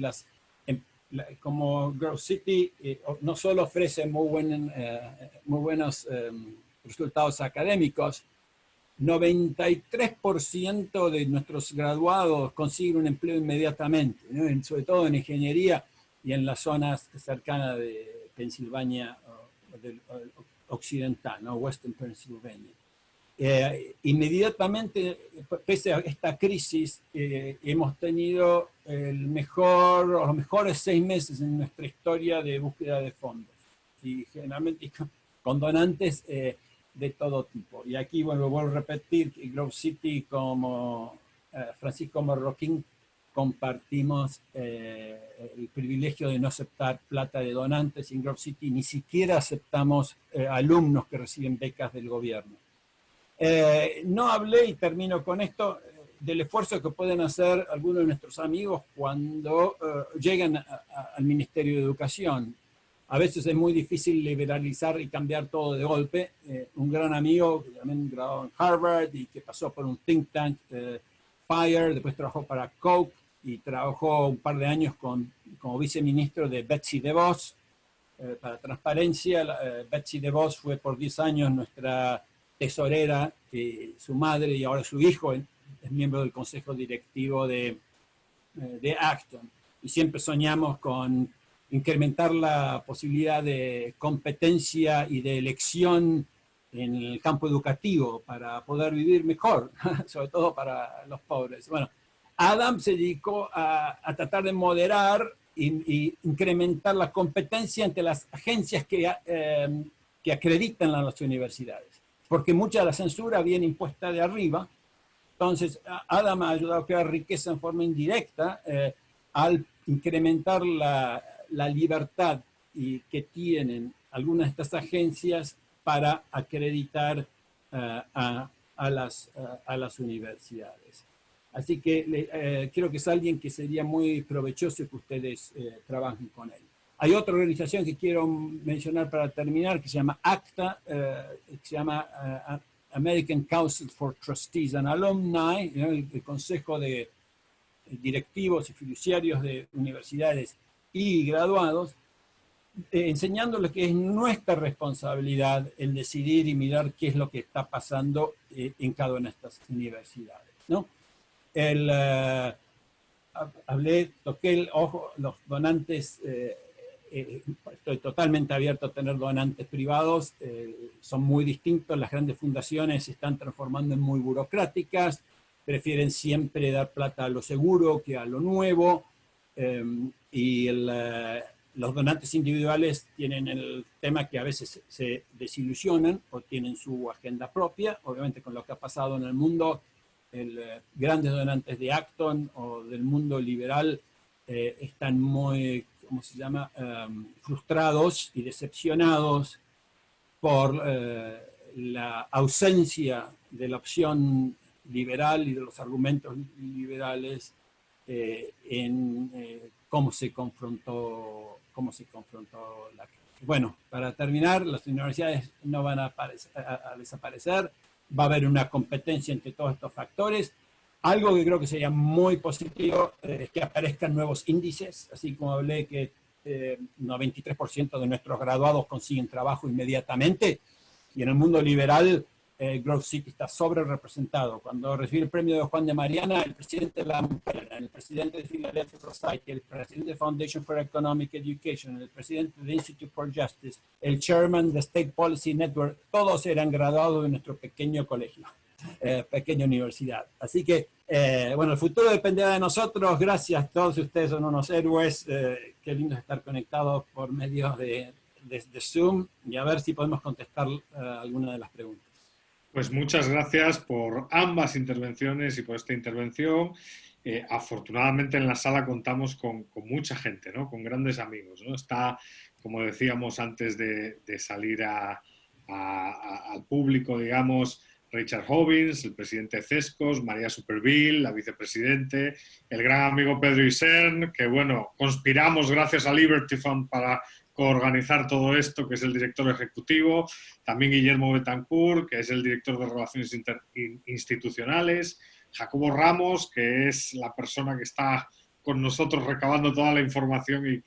como Grove City no solo ofrece muy buenos resultados académicos, 93% de nuestros graduados consiguen un empleo inmediatamente, ¿no? Sobre todo en ingeniería y en las zonas cercanas de Pensilvania occidental, ¿no? Western Pennsylvania. Inmediatamente, pese a esta crisis, hemos tenido los mejores 6 meses en nuestra historia de búsqueda de fondos, y generalmente con donantes de todo tipo. Y aquí, bueno, vuelvo a repetir que Grove City, como Francisco Marroquín, compartimos el privilegio de no aceptar plata de donantes. En Grove City ni siquiera aceptamos alumnos que reciben becas del gobierno. No hablé, y termino con esto, del esfuerzo que pueden hacer algunos de nuestros amigos cuando llegan al Ministerio de Educación. A veces es muy difícil liberalizar y cambiar todo de golpe. Un gran amigo que también graduó en Harvard y que pasó por un think tank, FIRE, después trabajó para Coke y trabajó un par de años como viceministro de Betsy DeVos. Para transparencia, Betsy DeVos fue por 10 años nuestra tesorera, su madre y ahora su hijo es miembro del consejo directivo de Acton. y siempre soñamos con incrementar la posibilidad de competencia y de elección en el campo educativo para poder vivir mejor, sobre todo para los pobres. Bueno, Adam se dedicó a tratar de moderar y incrementar la competencia entre las agencias que acreditan a las universidades, porque mucha de la censura viene impuesta de arriba. Entonces, Adam ha ayudado a crear riqueza en forma indirecta al incrementar la libertad que tienen algunas de estas agencias para acreditar a las universidades. Así que creo que es alguien que sería muy provechoso que ustedes trabajen con él. Hay otra organización que quiero mencionar para terminar, que se llama ACTA, que se llama American Council for Trustees and Alumni, el Consejo de Directivos y Fiduciarios de Universidades y Graduados, enseñándoles que es nuestra responsabilidad el decidir y mirar qué es lo que está pasando en cada una de estas universidades, ¿no? Toqué el ojo, los donantes, estoy totalmente abierto a tener donantes privados, son muy distintos, las grandes fundaciones se están transformando en muy burocráticas, prefieren siempre dar plata a lo seguro que a lo nuevo, y los donantes individuales tienen el tema que a veces se desilusionan o tienen su agenda propia, obviamente con lo que ha pasado en el mundo. Grandes donantes de Acton o del mundo liberal están muy, ¿cómo se llama?, frustrados y decepcionados por la ausencia de la opción liberal y de los argumentos liberales en cómo se confrontó la crisis. Bueno, para terminar, las universidades no van a desaparecer. Va a haber una competencia entre todos estos factores. Algo que creo que sería muy positivo es que aparezcan nuevos índices, así como hablé que 93% de nuestros graduados consiguen trabajo inmediatamente, y en el mundo liberal Growth City está sobre representado. Cuando recibí el premio de Juan de Mariana, el presidente de la mujer, el presidente de Philadelphia Society, el presidente de Foundation for Economic Education, el presidente de Institute for Justice, el chairman de State Policy Network, todos eran graduados de nuestro pequeño colegio, pequeña universidad. Así que, bueno, el futuro dependerá de nosotros. Gracias, todos ustedes son unos héroes. Qué lindo estar conectados por medio de Zoom, y a ver si podemos contestar alguna de las preguntas.
Pues muchas gracias por ambas intervenciones y por esta intervención. Afortunadamente en la sala contamos con mucha gente, ¿no? Con grandes amigos, ¿no? Está, como decíamos antes de salir al público, digamos, Richard Hobbins, el presidente de CESCOS, María Superville, la vicepresidente, el gran amigo Pedro Isern, que bueno, conspiramos gracias a Liberty Fund para organizar todo esto, que es el director ejecutivo, también Guillermo Betancourt, que es el director de Relaciones Institucionales, Jacobo Ramos, que es la persona que está con nosotros recabando toda la información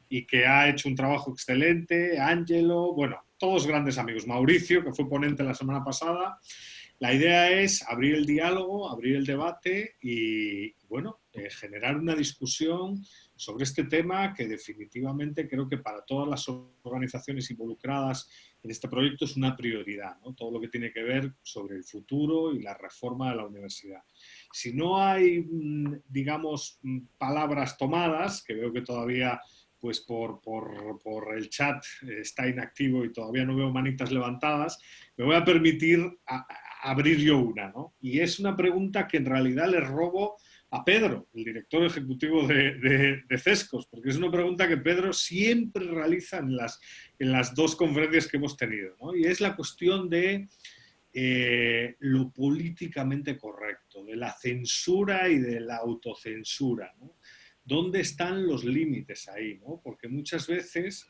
y que ha hecho un trabajo excelente, Ángelo, bueno, todos grandes amigos, Mauricio, que fue ponente la semana pasada. La idea es abrir el diálogo, abrir el debate y, bueno, generar una discusión sobre este tema que definitivamente creo que para todas las organizaciones involucradas en este proyecto es una prioridad, ¿no? Todo lo que tiene que ver sobre el futuro y la reforma de la universidad. Si no hay, digamos, palabras tomadas, que veo que todavía pues por el chat está inactivo y todavía no veo manitas levantadas, me voy a permitir abrir yo una, ¿no? Y es una pregunta que en realidad le robo a Pedro, el director ejecutivo de CESCOS, porque es una pregunta que Pedro siempre realiza en las dos conferencias que hemos tenido, ¿no? Y es la cuestión de lo políticamente correcto, de la censura y de la autocensura, ¿no? ¿Dónde están los límites ahí, ¿no? Porque muchas veces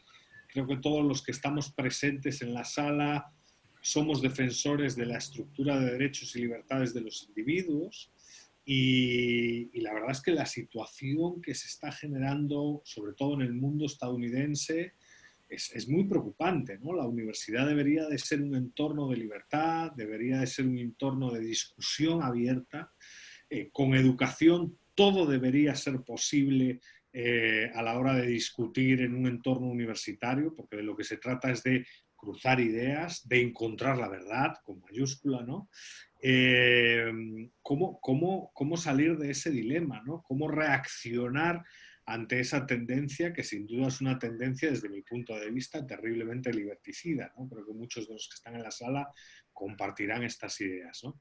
creo que todos los que estamos presentes en la sala somos defensores de la estructura de derechos y libertades de los individuos y la verdad es que la situación que se está generando, sobre todo en el mundo estadounidense, es muy preocupante, ¿no? La universidad debería de ser un entorno de libertad, debería de ser un entorno de discusión abierta, con educación todo debería ser posible a la hora de discutir en un entorno universitario, porque de lo que se trata es de cruzar ideas, de encontrar la verdad, con mayúscula, ¿no? ¿Cómo salir de ese dilema, ¿no? ¿Cómo reaccionar ante esa tendencia, que sin duda es una tendencia, desde mi punto de vista, terriblemente liberticida, ¿no? Creo que muchos de los que están en la sala compartirán estas ideas, ¿no?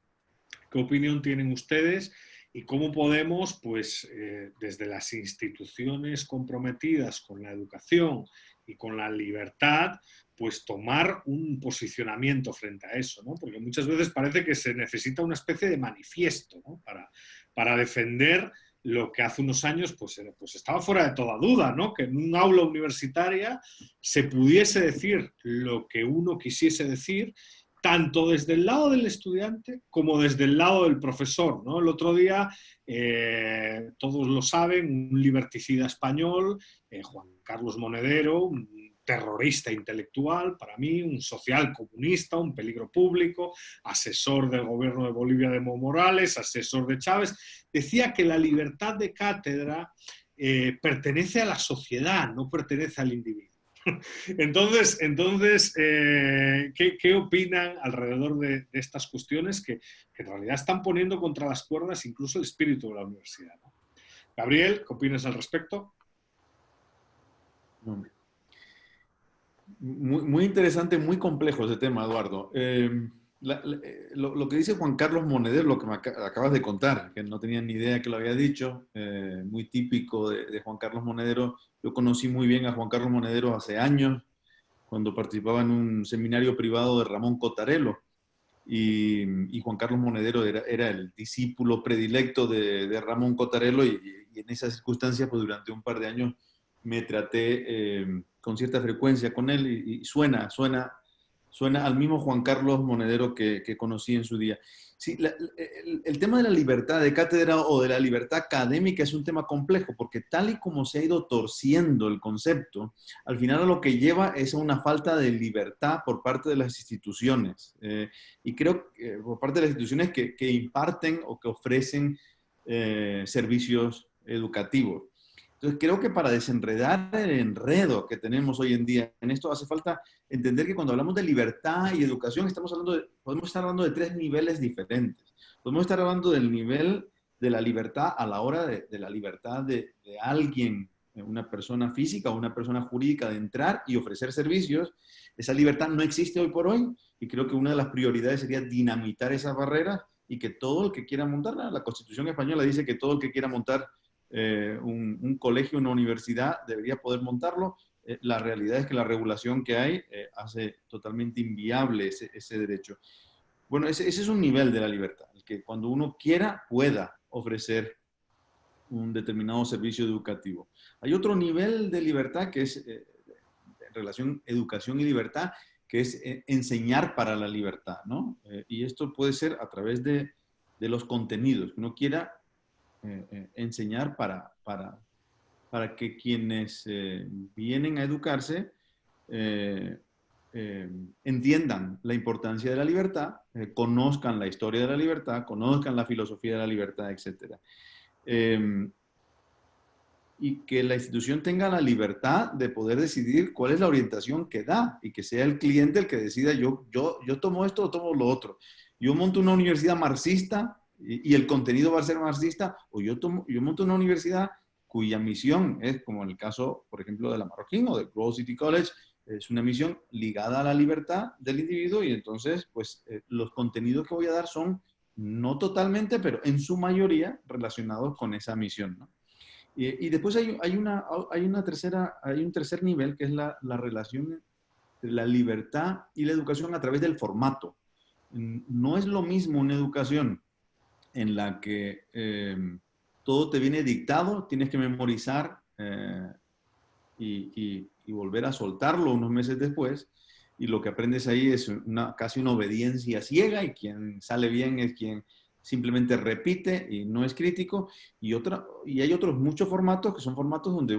¿Qué opinión tienen ustedes? ¿Y cómo podemos, pues, desde las instituciones comprometidas con la educación y con la libertad, pues tomar un posicionamiento frente a eso, ¿no? Porque muchas veces parece que se necesita una especie de manifiesto, ¿no? Para defender lo que hace unos años pues estaba fuera de toda duda, ¿no? Que en un aula universitaria se pudiese decir lo que uno quisiese decir, tanto desde el lado del estudiante como desde el lado del profesor, ¿no? El otro día, todos lo saben, un liberticida español, Juan Carlos Monedero, un terrorista intelectual, para mí, un social comunista, un peligro público, asesor del gobierno de Bolivia de Evo Morales, asesor de Chávez, decía que la libertad de cátedra pertenece a la sociedad, no pertenece al individuo. Entonces ¿qué opinan alrededor de estas cuestiones que en realidad están poniendo contra las cuerdas incluso el espíritu de la universidad, ¿no? Gabriel, ¿qué opinas al respecto?
Muy interesante, muy complejo ese tema, Eduardo. Lo que dice Juan Carlos Monedero, lo que me acabas de contar, que no tenía ni idea que lo había dicho, muy típico de Juan Carlos Monedero. Yo conocí muy bien a Juan Carlos Monedero hace años, cuando participaba en un seminario privado de Ramón Cottarello. Y Juan Carlos Monedero era el discípulo predilecto de Ramón Cottarello, y en esas circunstancias, pues durante un par de años me traté con cierta frecuencia con él, y suena al mismo Juan Carlos Monedero que conocí en su día. Sí, el tema de la libertad de cátedra o de la libertad académica es un tema complejo, porque tal y como se ha ido torciendo el concepto, al final a lo que lleva es a una falta de libertad por parte de las instituciones. Y creo que por parte de las instituciones que imparten o que ofrecen servicios educativos. Entonces, creo que para desenredar el enredo que tenemos hoy en día en esto, hace falta entender que cuando hablamos de libertad y educación, podemos estar hablando de tres niveles diferentes. Podemos estar hablando del nivel de la libertad a la hora de la libertad de alguien, una persona física o una persona jurídica, de entrar y ofrecer servicios. Esa libertad no existe hoy por hoy, y creo que una de las prioridades sería dinamitar esas barreras, y que todo el que quiera montarla, la Constitución española dice que todo el que quiera montar un colegio, una universidad, debería poder montarlo. La realidad es que la regulación que hay hace totalmente inviable ese derecho. Bueno, ese es un nivel de la libertad, el que cuando uno quiera pueda ofrecer un determinado servicio educativo. Hay otro nivel de libertad que es en relación educación y libertad, que es enseñar para la libertad, ¿no? Y esto puede ser a través de los contenidos que uno quiera enseñar para que quienes vienen a educarse entiendan la importancia de la libertad, conozcan la historia de la libertad, conozcan la filosofía de la libertad, etc. Y que la institución tenga la libertad de poder decidir cuál es la orientación que da, y que sea el cliente el que decida: yo tomo esto o tomo lo otro. Yo monto una universidad marxista y el contenido va a ser marxista, o yo monto una universidad cuya misión es, como en el caso, por ejemplo, de la Marroquín o de Grove City College, es una misión ligada a la libertad del individuo, y entonces, pues, los contenidos que voy a dar son no totalmente, pero en su mayoría relacionados con esa misión, ¿no? Y después hay un tercer nivel, que es la relación entre la libertad y la educación a través del formato. No es lo mismo una educación en la que todo te viene dictado, tienes que memorizar y volver a soltarlo unos meses después, y lo que aprendes ahí es casi una obediencia ciega, y quien sale bien es quien simplemente repite y no es crítico. Y hay otros muchos formatos, que son formatos donde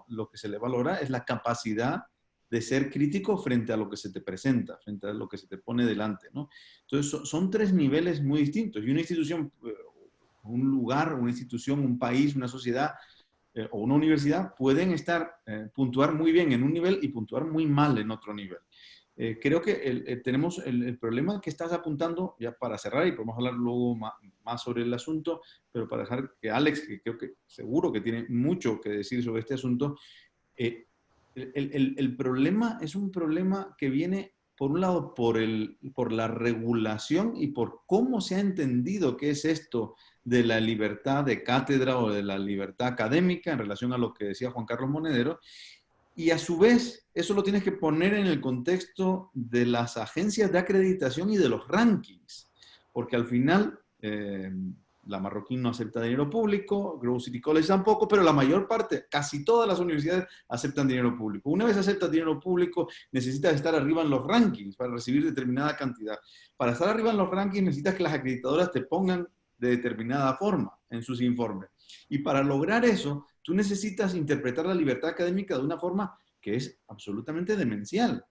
lo que se le valora es la capacidad de ser crítico frente a lo que se te presenta, frente a lo que se te pone delante, ¿no? Entonces, son tres niveles muy distintos. Y una institución un lugar, una institución, un país, una sociedad o una universidad pueden puntuar muy bien en un nivel y puntuar muy mal en otro nivel. Creo que tenemos el problema que estás apuntando, ya para cerrar, y podemos hablar luego más sobre el asunto, pero para dejar que Alex, que creo que seguro que tiene mucho que decir sobre este asunto, el problema es un problema que viene, por un lado, por la regulación y por cómo se ha entendido qué es esto de la libertad de cátedra o de la libertad académica en relación a lo que decía Juan Carlos Monedero. Y a su vez, eso lo tienes que poner en el contexto de las agencias de acreditación y de los rankings, porque al final la Marroquín no acepta dinero público, Grove City College tampoco, pero la mayor parte, casi todas las universidades aceptan dinero público. Una vez aceptas dinero público, necesitas estar arriba en los rankings para recibir determinada cantidad. Para estar arriba en los rankings necesitas que las acreditadoras te pongan de determinada forma en sus informes. Y para lograr eso, tú necesitas interpretar la libertad académica de una forma que es absolutamente demencial.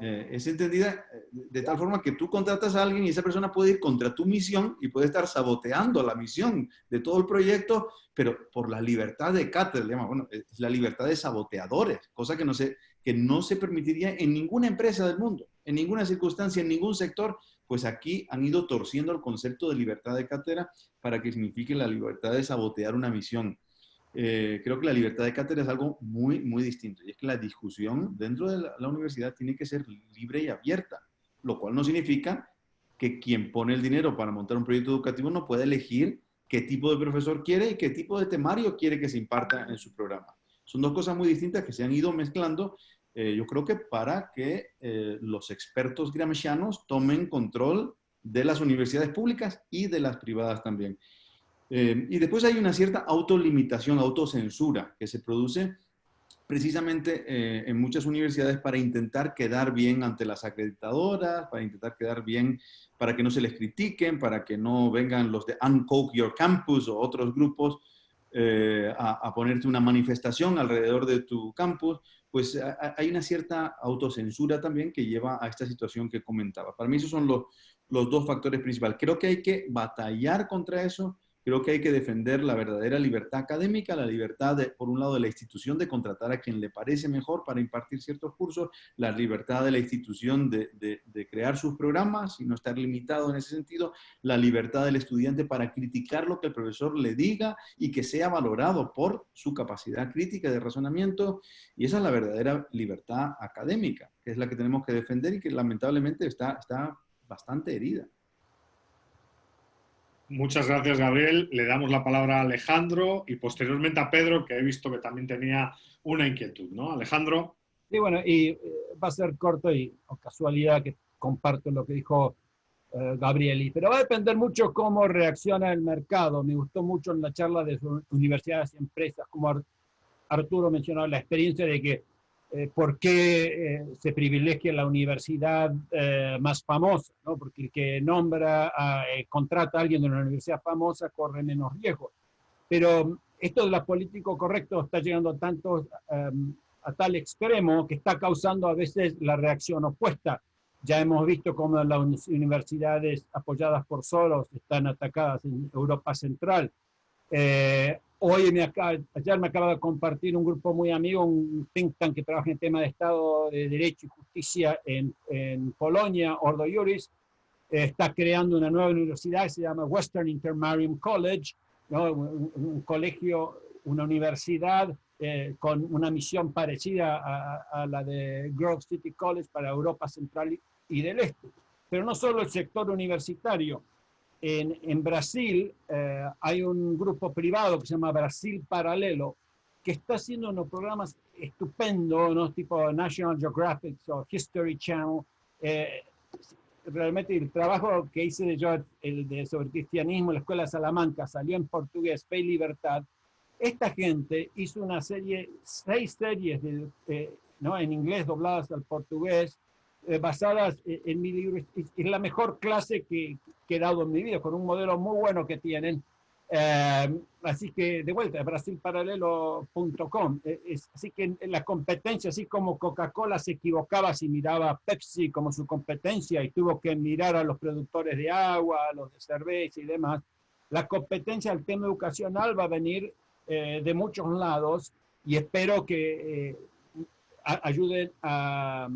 Es entendida de tal forma que tú contratas a alguien y esa persona puede ir contra tu misión y puede estar saboteando la misión de todo el proyecto, pero por la libertad de cátedra, bueno, es la libertad de saboteadores, cosa que no se permitiría en ninguna empresa del mundo, en ninguna circunstancia, en ningún sector. Pues aquí han ido torciendo el concepto de libertad de cátedra para que signifique la libertad de sabotear una misión. Creo que la libertad de cátedra es algo muy, muy distinto. Y es que la discusión dentro de la universidad tiene que ser libre y abierta, lo cual no significa que quien pone el dinero para montar un proyecto educativo no puede elegir qué tipo de profesor quiere y qué tipo de temario quiere que se imparta en su programa. Son dos cosas muy distintas que se han ido mezclando, yo creo que para que los expertos gramscianos tomen control de las universidades públicas y de las privadas también. Y después hay una cierta autolimitación, autocensura que se produce precisamente en muchas universidades para intentar quedar bien ante las acreditadoras, para intentar quedar bien, para que no se les critiquen, para que no vengan los de Uncoke Your Campus o otros grupos a ponerte una manifestación alrededor de tu campus. Pues hay una cierta autocensura también que lleva a esta situación que comentaba. Para mí esos son los dos factores principales. Creo que hay que batallar contra eso. Creo que hay que defender la verdadera libertad académica, la libertad, por un lado, de la institución de contratar a quien le parece mejor para impartir ciertos cursos, la libertad de la institución de crear sus programas y no estar limitado en ese sentido, la libertad del estudiante para criticar lo que el profesor le diga y que sea valorado por su capacidad crítica de razonamiento. Y esa es la verdadera libertad académica, que es la que tenemos que defender y que lamentablemente está bastante herida.
Muchas gracias, Gabriel. Le damos la palabra a Alejandro y posteriormente a Pedro, que he visto que también tenía una inquietud, ¿no? Alejandro.
Sí, bueno, y va a ser corto y o casualidad que comparto lo que dijo Gabriel, pero va a depender mucho cómo reacciona el mercado. Me gustó mucho en la charla de universidades y empresas, como Arturo mencionó la experiencia de que por qué se privilegia la universidad más famosa, ¿no? Porque el que contrata a alguien de una universidad famosa corre menos riesgo. Pero esto de la político correcto está llegando a tal extremo que está causando a veces la reacción opuesta. Ya hemos visto cómo las universidades apoyadas por Soros están atacadas en Europa Central. Ayer me acaba de compartir un grupo muy amigo, un think tank que trabaja en tema de Estado de Derecho y Justicia en Polonia, Ordo Iuris. Está creando una nueva universidad que se llama Western Intermarium College, ¿no? un colegio, una universidad con una misión parecida a la de Grove City College para Europa Central y del Este. Pero no solo el sector universitario. En Brasil hay un grupo privado que se llama Brasil Paralelo, que está haciendo unos programas estupendos, ¿no? Tipo National Geographic o History Channel. Realmente el trabajo que hice yo, sobre cristianismo en la Escuela de Salamanca, salió en portugués, Fe y Libertad. Esta gente hizo 6 series ¿no? en inglés dobladas al portugués, basadas en mi libro. Es la mejor clase que he dado en mi vida, con un modelo muy bueno que tienen. Así que, de vuelta, brasilparalelo.com. Así que la competencia, así como Coca-Cola se equivocaba si miraba a Pepsi como su competencia y tuvo que mirar a los productores de agua, a los de cerveza y demás, la competencia del tema educacional va a venir de muchos lados y espero que ayuden a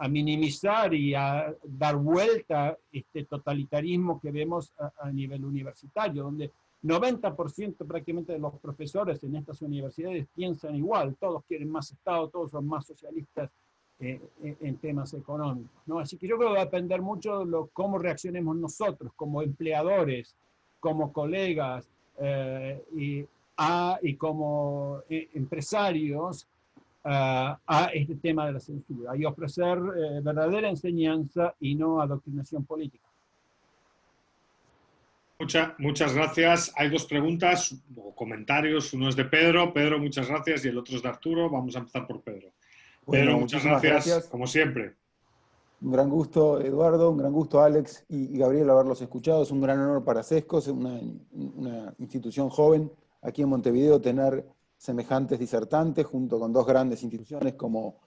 minimizar y a dar vuelta este totalitarismo que vemos a nivel universitario, donde 90% prácticamente de los profesores en estas universidades piensan igual, todos quieren más Estado, todos son más socialistas en temas económicos, ¿no? Así que yo creo que va a depender mucho de cómo reaccionemos nosotros como empleadores, como colegas y como empresarios a este tema de la censura y ofrecer verdadera enseñanza y no adoctrinación política.
Muchas gracias. Hay dos preguntas o comentarios. Uno es de Pedro. Pedro, muchas gracias. Y el otro es de Arturo. Vamos a empezar por Pedro.
Bueno,
Pedro, muchas gracias, como siempre.
Un gran gusto, Eduardo, un gran gusto, Alex y Gabriel, haberlos escuchado. Es un gran honor para Sescos, una institución joven aquí en Montevideo, tener semejantes disertantes junto con dos grandes instituciones como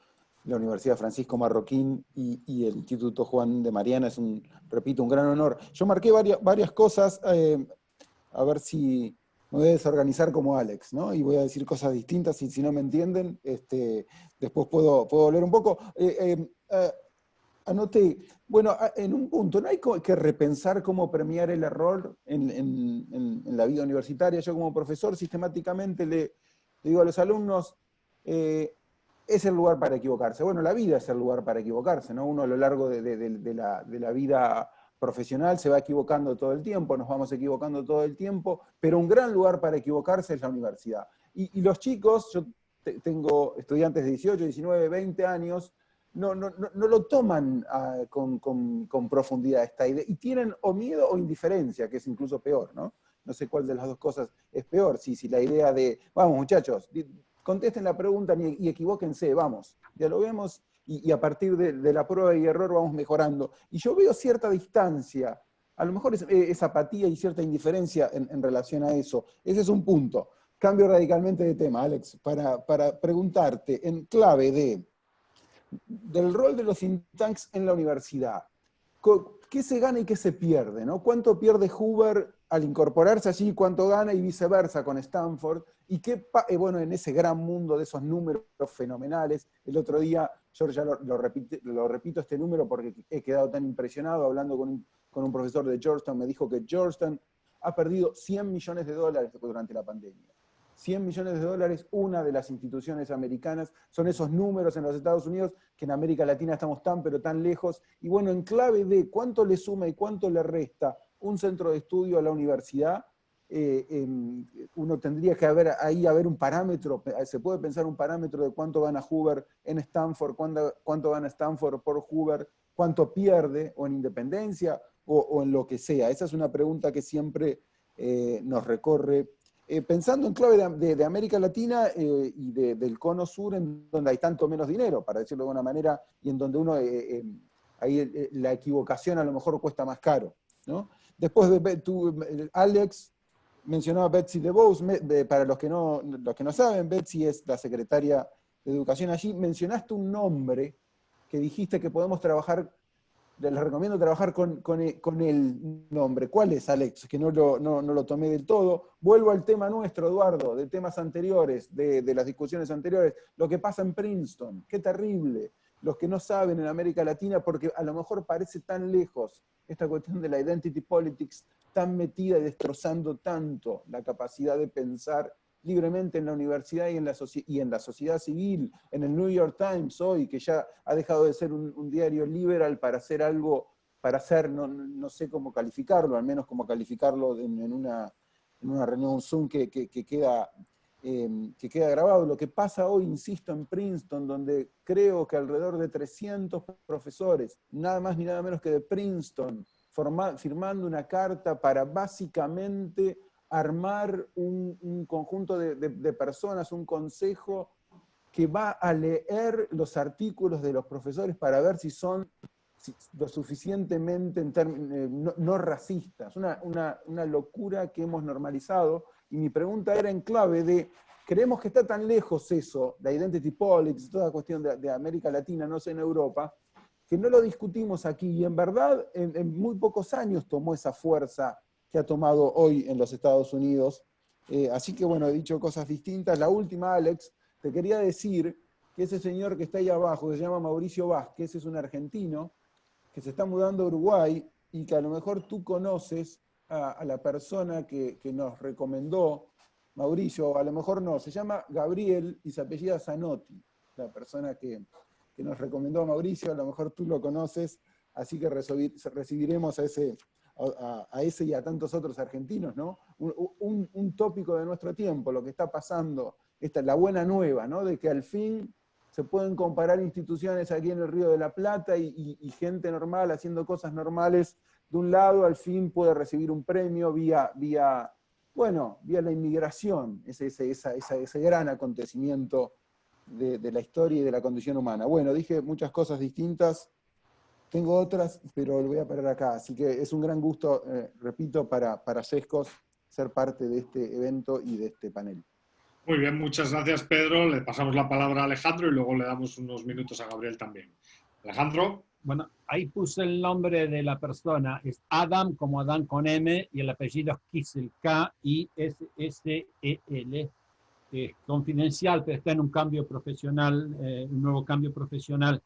la Universidad Francisco Marroquín y el Instituto Juan de Mariana. Es repito, un gran honor. Yo marqué varias cosas, a ver si me voy a desorganizar como Alex, ¿no? Y voy a decir cosas distintas y si no me entienden, después puedo volver un poco. Anoté, bueno, en un punto, ¿no hay que repensar cómo premiar el error en la vida universitaria? Yo como profesor sistemáticamente le digo a los alumnos, es el lugar para equivocarse. Bueno, la vida es el lugar para equivocarse, ¿no? Uno a lo largo de la vida profesional se va equivocando todo el tiempo, nos vamos equivocando todo el tiempo, pero un gran lugar para equivocarse es la universidad. Y los chicos, yo tengo estudiantes de 18, 19, 20 años, no lo toman con profundidad esta idea, y tienen o miedo o indiferencia, que es incluso peor, ¿no? No sé cuál de las dos cosas es peor, si la idea de, vamos muchachos, contesten la pregunta y equivóquense, vamos, ya lo vemos, y a partir de la prueba y error vamos mejorando. Y yo veo cierta distancia, a lo mejor es apatía y cierta indiferencia en relación a eso. Ese es un punto. Cambio radicalmente de tema, Alex, para preguntarte en clave del rol de los think tanks en la universidad. ¿Qué se gana y qué se pierde, ¿no? ¿Cuánto pierde Hoover al incorporarse allí? ¿Cuánto gana? Y viceversa con Stanford. Y bueno, en ese gran mundo de esos números fenomenales, el otro día, yo ya lo repito este número porque he quedado tan impresionado hablando con un profesor de Georgetown, me dijo que Georgetown ha perdido $100 millones durante la pandemia. $100 millones, una de las instituciones americanas, son esos números en los Estados Unidos, que en América Latina estamos tan pero tan lejos, y bueno, en clave de cuánto le suma y cuánto le resta un centro de estudio a la universidad, uno tendría que haber un parámetro, se puede pensar un parámetro de cuánto gana Hoover en Stanford, cuánto gana Stanford por Hoover, cuánto pierde, o en independencia, o en lo que sea. Esa es una pregunta que siempre nos recorre. Pensando en clave de América Latina y del cono sur, en donde hay tanto menos dinero, para decirlo de alguna manera, y en donde ahí la equivocación a lo mejor cuesta más caro, ¿no? Después Alex mencionaba Betsy DeVos, para los que no saben, Betsy es la secretaria de Educación allí. Mencionaste un nombre que dijiste que podemos trabajar. Les recomiendo trabajar con el nombre. ¿Cuál es, Alex? Que no lo tomé del todo. Vuelvo al tema nuestro, Eduardo, de temas anteriores, de las discusiones anteriores. Lo que pasa en Princeton, qué terrible. Los que no saben en América Latina, porque a lo mejor parece tan lejos esta cuestión de la identity politics, tan metida y destrozando tanto la capacidad de pensar libremente en la universidad y en la sociedad civil, en el New York Times hoy, que ya ha dejado de ser un diario liberal para hacer algo, no sé cómo calificarlo, al menos cómo calificarlo en una reunión Zoom que queda grabado. Lo que pasa hoy, insisto, en Princeton, donde creo que alrededor de 300 profesores, nada más ni nada menos que de Princeton, firmando una carta para básicamente armar un conjunto de personas, un consejo que va a leer los artículos de los profesores para ver si son lo suficientemente no racistas. Una locura que hemos normalizado. Y mi pregunta era en clave de, creemos que está tan lejos eso, la identity politics, toda cuestión de América Latina, no sé en Europa, que no lo discutimos aquí. Y en verdad, en muy pocos años tomó esa fuerza que ha tomado hoy en los Estados Unidos. Así que bueno, he dicho cosas distintas. La última, Alex, te quería decir que ese señor que está ahí abajo, que se llama Mauricio Vázquez, es un argentino que se está mudando a Uruguay y que a lo mejor tú conoces a la persona que nos recomendó Mauricio, a lo mejor no, se llama Gabriel y se apellida Zanotti, la persona que nos recomendó a Mauricio, a lo mejor tú lo conoces, así que recibiremos a ese y a tantos otros argentinos, ¿no? Un tópico de nuestro tiempo, lo que está pasando, esta es la buena nueva, ¿no? De que al fin se pueden comparar instituciones aquí en el Río de la Plata y gente normal haciendo cosas normales de un lado, al fin puede recibir un premio vía la inmigración, ese gran acontecimiento de la historia y de la condición humana. Bueno, dije muchas cosas distintas, tengo otras, pero lo voy a parar acá. Así que es un gran gusto, repito, para Sescos ser parte de este evento y de este panel.
Muy bien, muchas gracias, Pedro. Le pasamos la palabra a Alejandro y luego le damos unos minutos a Gabriel también. Alejandro.
Bueno, ahí puse el nombre de la persona, es Adam, como Adán con M, y el apellido es Kissel, K-I-S-S-E-L. Es confidencial, pero está en un cambio profesional, un nuevo cambio profesional,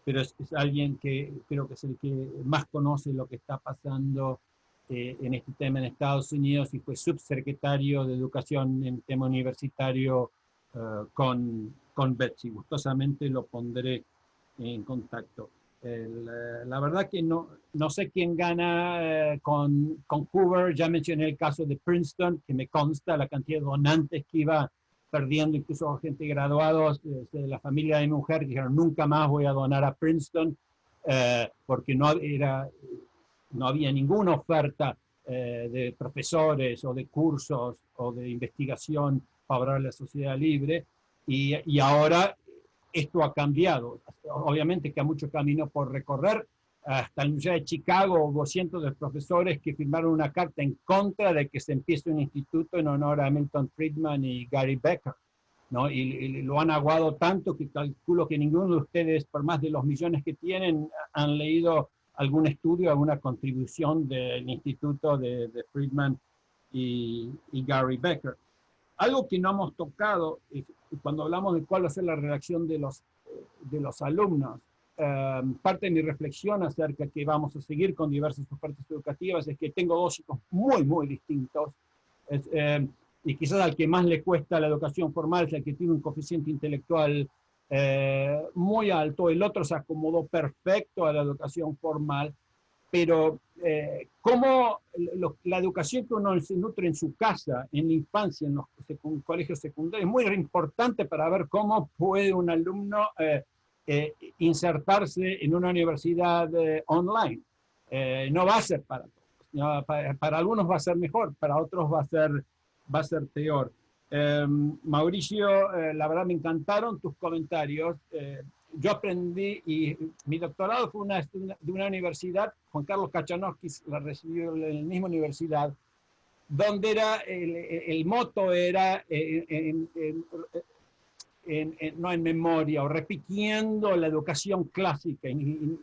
pero es alguien que creo que es el que más conoce lo que está pasando en este tema en Estados Unidos y fue subsecretario de Educación en tema universitario con Betsy. Gustosamente lo pondré en contacto. La verdad que no sé quién gana con Hoover. Ya mencioné el caso de Princeton, que me consta la cantidad de donantes que iba perdiendo, incluso gente graduados de la familia de mi mujer que dijeron nunca más voy a donar a Princeton porque no había ninguna oferta de profesores o de cursos o de investigación favorable a la sociedad libre y ahora esto ha cambiado. Obviamente que hay mucho camino por recorrer. Hasta en la Universidad de Chicago hubo cientos de profesores que firmaron una carta en contra de que se empiece un instituto en honor a Milton Friedman y Gary Becker, ¿no? Y lo han aguado tanto que calculo que ninguno de ustedes, por más de los millones que tienen, han leído algún estudio, alguna contribución del instituto de Friedman y Gary Becker. Algo que no hemos tocado cuando hablamos de cuál va a ser la reacción de los alumnos, parte de mi reflexión acerca de que vamos a seguir con diversas ofertas educativas es que tengo dos hijos muy, muy distintos. Y quizás al que más le cuesta la educación formal es el que tiene un coeficiente intelectual muy alto, el otro se acomodó perfecto a la educación formal, pero cómo la educación que uno se nutre en su casa, en la infancia, en los colegios secundarios, es muy importante para ver cómo puede un alumno insertarse en una universidad online. No va a ser para todos. No, para algunos va a ser mejor, para otros va a ser peor. Mauricio, la verdad me encantaron tus comentarios. Yo aprendí, y mi doctorado fue de una universidad, Juan Carlos Kachanowski la recibió en la misma universidad, donde el moto era no en memoria, o repitiendo la educación clásica, y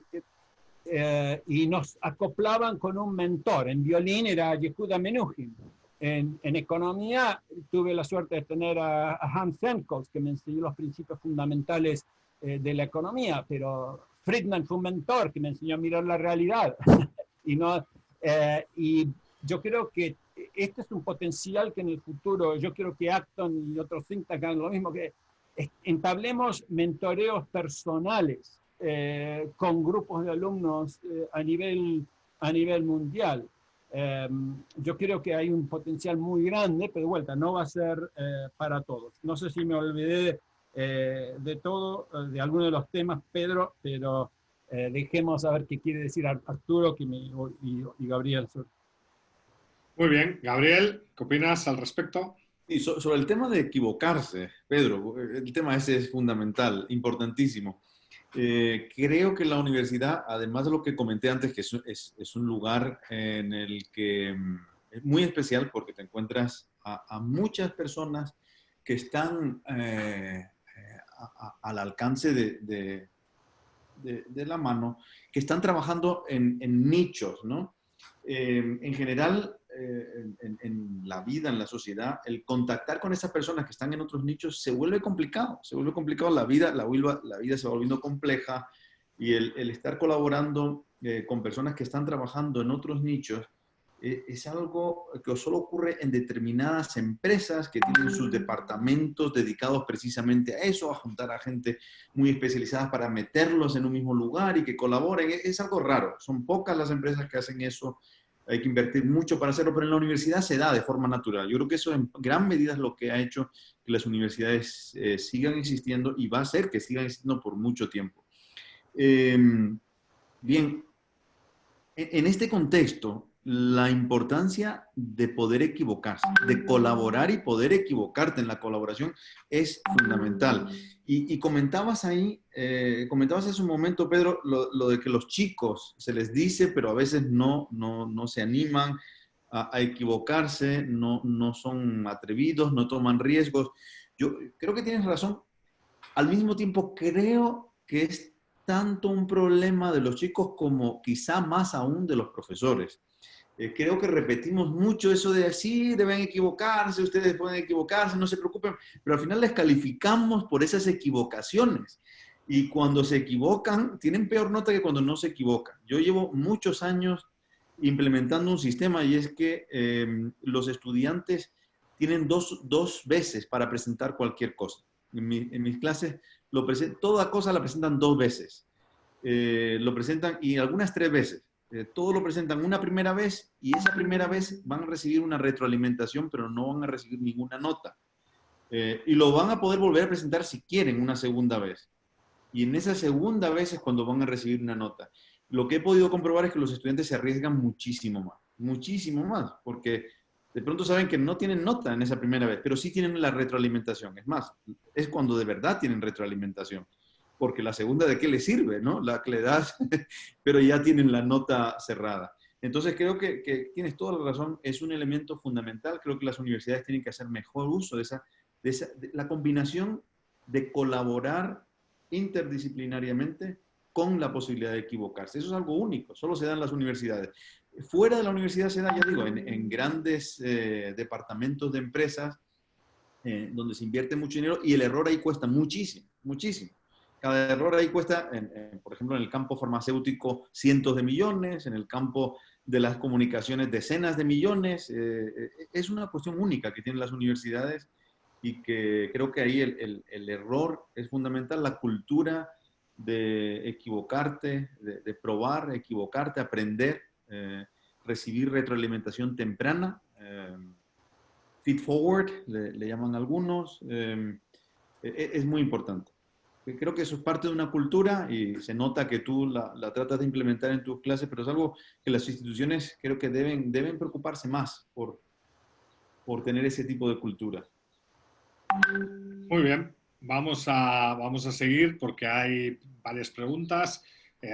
nos acoplaban con un mentor. En violín era Yehuda Menuhin. En economía tuve la suerte de tener a Hans Henkels, que me enseñó los principios fundamentales de la economía, pero Friedman fue un mentor que me enseñó a mirar la realidad. Y yo creo que este es un potencial que en el futuro, yo quiero que Acton y otros think tanks hagan lo mismo, que entablemos mentoreos personales con grupos de alumnos a nivel mundial. Yo creo que hay un potencial muy grande, pero de vuelta, no va a ser para todos. No sé si me olvidé de todo, de alguno de los temas, Pedro, pero dejemos a ver qué quiere decir Arturo y Gabriel.
Muy bien. Gabriel, ¿qué opinas al respecto?
Y sobre el tema de equivocarse, Pedro, el tema ese es fundamental, importantísimo. Creo que la universidad, además de lo que comenté antes, que es un lugar en el que es muy especial porque te encuentras a muchas personas que están al alcance de la mano, que están trabajando en nichos, ¿no? En general, en la vida, en la sociedad, el contactar con esas personas que están en otros nichos se vuelve complicado. Se vuelve complicado, la vida se va volviendo compleja y el estar colaborando con personas que están trabajando en otros nichos es algo que solo ocurre en determinadas empresas que tienen sus departamentos dedicados precisamente a eso, a juntar a gente muy especializada para meterlos en un mismo lugar y que colaboren. Es algo raro. Son pocas las empresas que hacen eso. Hay que invertir mucho para hacerlo, pero en la universidad se da de forma natural. Yo creo que eso en gran medida es lo que ha hecho que las universidades sigan existiendo y va a hacer que sigan existiendo por mucho tiempo. Bien, en este contexto, la importancia de poder equivocarse, de colaborar y poder equivocarte en la colaboración es fundamental. Y comentabas ahí, comentabas hace un momento, Pedro, lo de que los chicos se les dice, pero a veces no se animan a equivocarse, no son atrevidos, no toman riesgos. Yo creo que tienes razón. Al mismo tiempo, creo que es tanto un problema de los chicos como quizá más aún de los profesores. Creo que repetimos mucho eso de sí, deben equivocarse, ustedes pueden equivocarse, no se preocupen, pero al final les calificamos por esas equivocaciones. Y cuando se equivocan, tienen peor nota que cuando no se equivocan. Yo llevo muchos años implementando un sistema y es que los estudiantes tienen dos veces para presentar cualquier cosa. En mis clases, toda cosa la presentan 2 veces. Lo presentan y algunas 3 veces. Todo lo presentan una primera vez y esa primera vez van a recibir una retroalimentación, pero no van a recibir ninguna nota. Y lo van a poder volver a presentar si quieren una segunda vez. Y en esa segunda vez es cuando van a recibir una nota. Lo que he podido comprobar es que los estudiantes se arriesgan muchísimo más, porque de pronto saben que no tienen nota en esa primera vez, pero sí tienen la retroalimentación. Es más, es cuando de verdad tienen retroalimentación. Porque la segunda, ¿de qué les sirve, no? La que le das, pero ya tienen la nota cerrada. Entonces creo que tienes toda la razón, es un elemento fundamental. Creo que las universidades tienen que hacer mejor uso de la combinación de colaborar interdisciplinariamente con la posibilidad de equivocarse. Eso es algo único, solo se da en las universidades. Fuera de la universidad se da, ya digo, en grandes departamentos de empresas donde se invierte mucho dinero y el error ahí cuesta muchísimo. Cada error ahí cuesta, por ejemplo, en el campo farmacéutico, cientos de millones, en el campo de las comunicaciones, decenas de millones. Es una cuestión única que tienen las universidades y que creo que ahí el error es fundamental, la cultura de equivocarte, de probar, equivocarte, aprender, recibir retroalimentación temprana, feed forward, le llaman algunos, es muy importante. Creo que eso es parte de una cultura y se nota que tú la tratas de implementar en tus clases, pero es algo que las instituciones creo que deben preocuparse más por tener ese tipo de cultura.
Muy bien, vamos a seguir porque hay varias preguntas.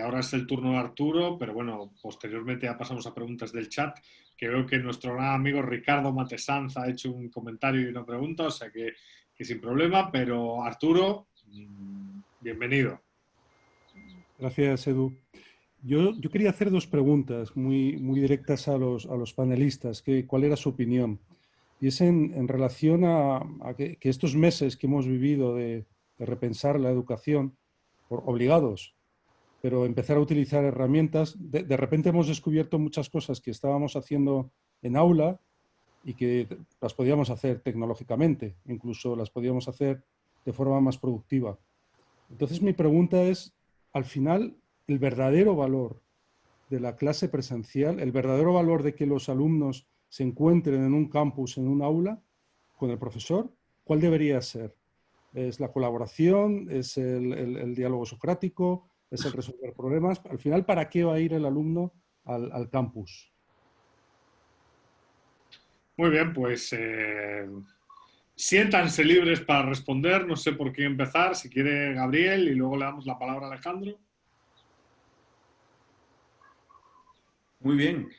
Ahora es el turno de Arturo, pero bueno, posteriormente ya pasamos a preguntas del chat, que veo que nuestro gran amigo Ricardo Matesanz ha hecho un comentario y una pregunta, o sea que sin problema, pero Arturo, bienvenido.
Gracias, Edu. Yo quería hacer 2 preguntas muy directas a los panelistas. ¿Cuál era su opinión? Y es en relación a que estos meses que hemos vivido de repensar la educación, obligados, pero empezar a utilizar herramientas, de repente hemos descubierto muchas cosas que estábamos haciendo en aula y que las podíamos hacer tecnológicamente, incluso las podíamos hacer de forma más productiva. Entonces mi pregunta es, al final, el verdadero valor de la clase presencial, el verdadero valor de que los alumnos se encuentren en un campus, en un aula, con el profesor, ¿cuál debería ser? ¿Es la colaboración? ¿Es el diálogo socrático? ¿Es el resolver problemas? Al final, ¿para qué va a ir el alumno al campus?
Muy bien, pues siéntanse libres para responder. No sé por qué empezar. Si quiere Gabriel y luego le damos la palabra a Alejandro.
Muy bien.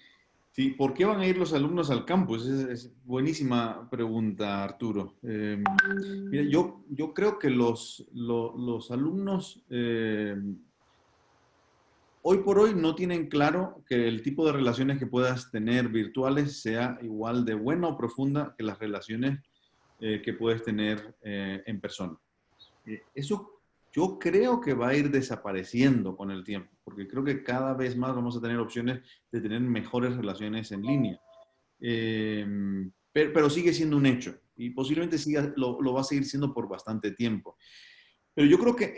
Sí, ¿por qué van a ir los alumnos al campus? Es buenísima pregunta, Arturo. Mira, yo creo que los alumnos hoy por hoy no tienen claro que el tipo de relaciones que puedas tener virtuales sea igual de buena o profunda que las relaciones que puedes tener en persona. Eso yo creo que va a ir desapareciendo con el tiempo, porque creo que cada vez más vamos a tener opciones de tener mejores relaciones en línea. Pero sigue siendo un hecho y posiblemente lo va a seguir siendo por bastante tiempo. Pero yo creo que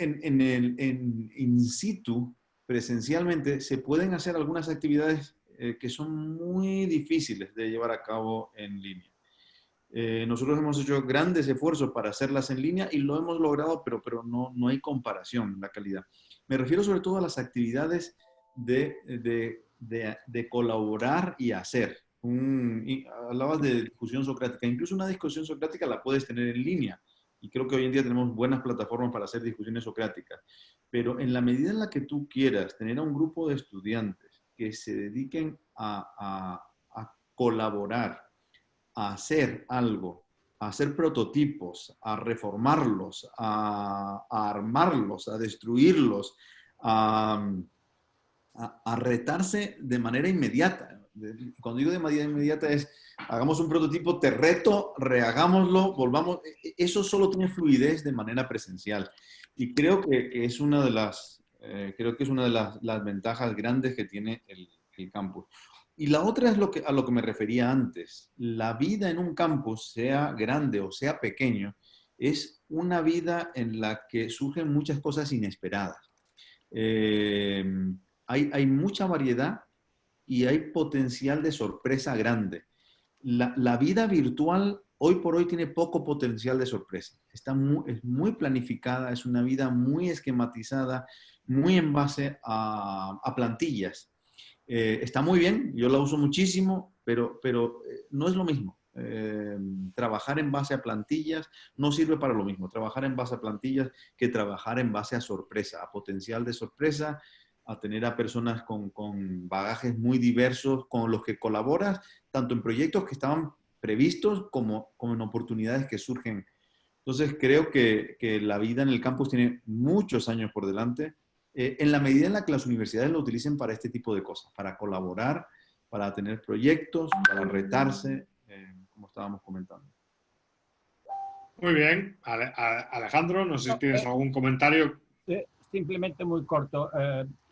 in situ, presencialmente, se pueden hacer algunas actividades que son muy difíciles de llevar a cabo en línea. Nosotros hemos hecho grandes esfuerzos para hacerlas en línea y lo hemos logrado, pero no hay comparación en la calidad. Me refiero sobre todo a las actividades de colaborar y hacer. Hablabas de discusión socrática. Incluso una discusión socrática la puedes tener en línea. Y creo que hoy en día tenemos buenas plataformas para hacer discusiones socráticas. Pero en la medida en la que tú quieras tener a un grupo de estudiantes que se dediquen a colaborar, a hacer algo, a hacer prototipos, a reformarlos, a armarlos, a destruirlos, a retarse de manera inmediata. Cuando digo de manera inmediata es, hagamos un prototipo, te reto, rehagámoslo, volvamos. Eso solo tiene fluidez de manera presencial. Y creo que es una de las ventajas grandes que tiene el campus. Y la otra es a lo que me refería antes. La vida en un campus, sea grande o sea pequeño, es una vida en la que surgen muchas cosas inesperadas. Hay mucha variedad y hay potencial de sorpresa grande. La vida virtual hoy por hoy tiene poco potencial de sorpresa. Es muy planificada, es una vida muy esquematizada, muy en base a plantillas. Está muy bien, yo la uso muchísimo, pero no es lo mismo. Trabajar en base a plantillas no sirve para lo mismo. Trabajar en base a plantillas que trabajar en base a sorpresa, a potencial de sorpresa, a tener a personas con bagajes muy diversos con los que colaboras, tanto en proyectos que estaban previstos como en oportunidades que surgen. Entonces creo que la vida en el campus tiene muchos años por delante, en la medida en la que las universidades lo utilicen para este tipo de cosas, para colaborar, para tener proyectos, para retarse, como estábamos comentando.
Muy bien. Alejandro, no sé si tienes algún comentario.
Simplemente muy corto.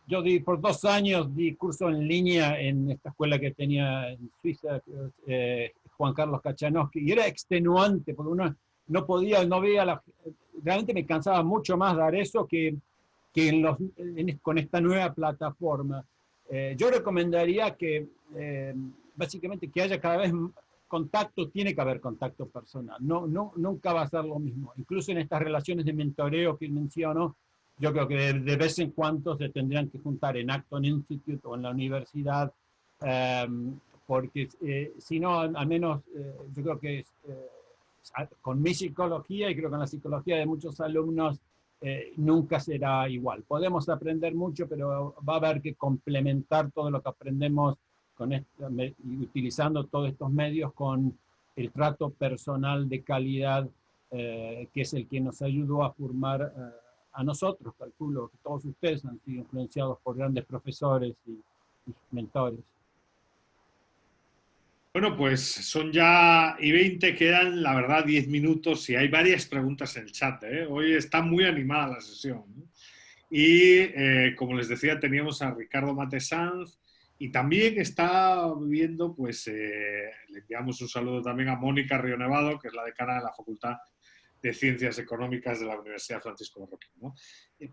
Yo por 2 años di curso en línea en esta escuela que tenía en Suiza, Juan Carlos Kachanowski, y era extenuante porque uno no podía, no veía realmente me cansaba mucho más dar eso que con esta nueva plataforma. Yo recomendaría que básicamente que haya cada vez contacto, tiene que haber contacto personal, nunca va a ser lo mismo. Incluso en estas relaciones de mentoreo que menciono, yo creo que de vez en cuando se tendrían que juntar en Acton Institute o en la universidad, porque si no, al menos yo creo que con mi psicología y creo que con la psicología de muchos alumnos, nunca será igual. Podemos aprender mucho, pero va a haber que complementar todo lo que aprendemos utilizando todos estos medios con el trato personal de calidad, que es el que nos ayudó a formar a nosotros. Calculo que todos ustedes han sido influenciados por grandes profesores y mentores.
Bueno, pues son ya y 20, quedan, la verdad, 10 minutos y hay varias preguntas en el chat. Hoy está muy animada la sesión. Y como les decía, teníamos a Ricardo Matesanz y también está viendo, pues le enviamos un saludo también a Mónica Río Nevado, que es la decana de la Facultad de Ciencias Económicas de la Universidad Francisco Marroquín, ¿no?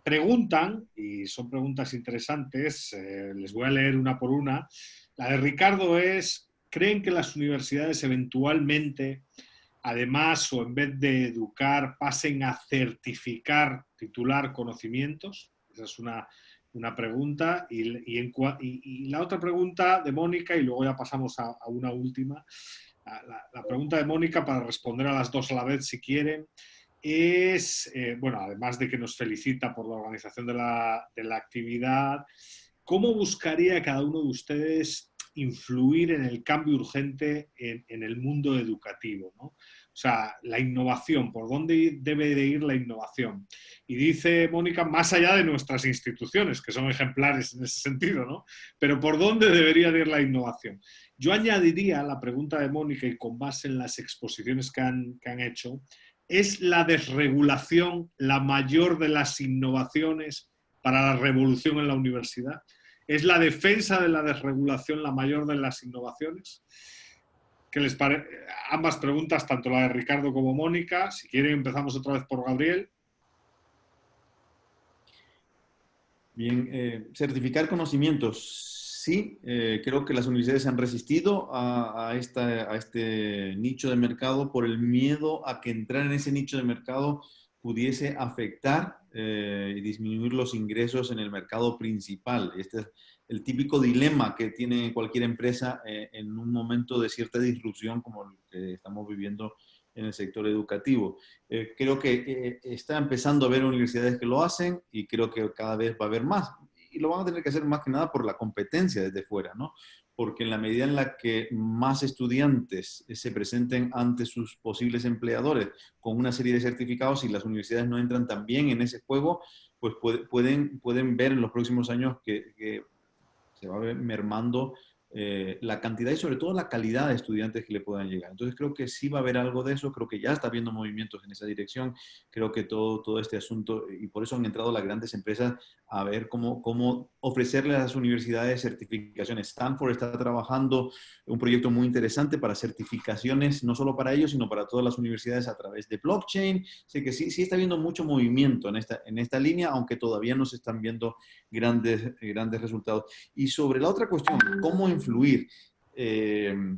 Preguntan, y son preguntas interesantes, les voy a leer una por una. La de Ricardo es: ¿creen que las universidades eventualmente, además o en vez de educar, pasen a certificar, titular conocimientos? Esa es una pregunta. Y la otra pregunta de Mónica, y luego ya pasamos a una última. La pregunta de Mónica, para responder a las dos a la vez, si quieren, es, bueno, además de que nos felicita por la organización de la actividad, ¿cómo buscaría cada uno de ustedes influir en el cambio urgente en el mundo educativo, ¿no? O sea, la innovación, ¿por dónde debe de ir la innovación? Y dice Mónica, más allá de nuestras instituciones, que son ejemplares en ese sentido, ¿no? Pero ¿por dónde debería de ir la innovación? Yo añadiría la pregunta de Mónica, y con base en las exposiciones que han hecho, ¿es la desregulación la mayor de las innovaciones para la revolución en la universidad? ¿Es la defensa de la desregulación la mayor de las innovaciones? ¿Qué les parece? Ambas preguntas, tanto la de Ricardo como Mónica. Si quieren, empezamos otra vez por Gabriel.
Bien, certificar conocimientos. Sí, creo que las universidades han resistido a este nicho de mercado por el miedo a que entrar en ese nicho de mercado pudiese afectar y disminuir los ingresos en el mercado principal. Este es el típico dilema que tiene cualquier empresa en un momento de cierta disrupción como el que estamos viviendo en el sector educativo. Creo que está empezando a haber universidades que lo hacen y creo que cada vez va a haber más. Y lo van a tener que hacer más que nada por la competencia desde fuera, ¿no? Porque en la medida en la que más estudiantes se presenten ante sus posibles empleadores con una serie de certificados y las universidades no entran también en ese juego, pues pueden ver en los próximos años que se va a ver mermando la cantidad y sobre todo la calidad de estudiantes que le puedan llegar. Entonces creo que sí va a haber algo de eso, creo que ya está habiendo movimientos en esa dirección, creo que todo este asunto, y por eso han entrado las grandes empresas a ver cómo ofrecerle a las universidades certificaciones. Stanford está trabajando un proyecto muy interesante para certificaciones, no solo para ellos, sino para todas las universidades a través de blockchain. Sé que sí está habiendo mucho movimiento en esta línea, aunque todavía no se están viendo grandes resultados. Y sobre la otra cuestión, ¿cómo influir?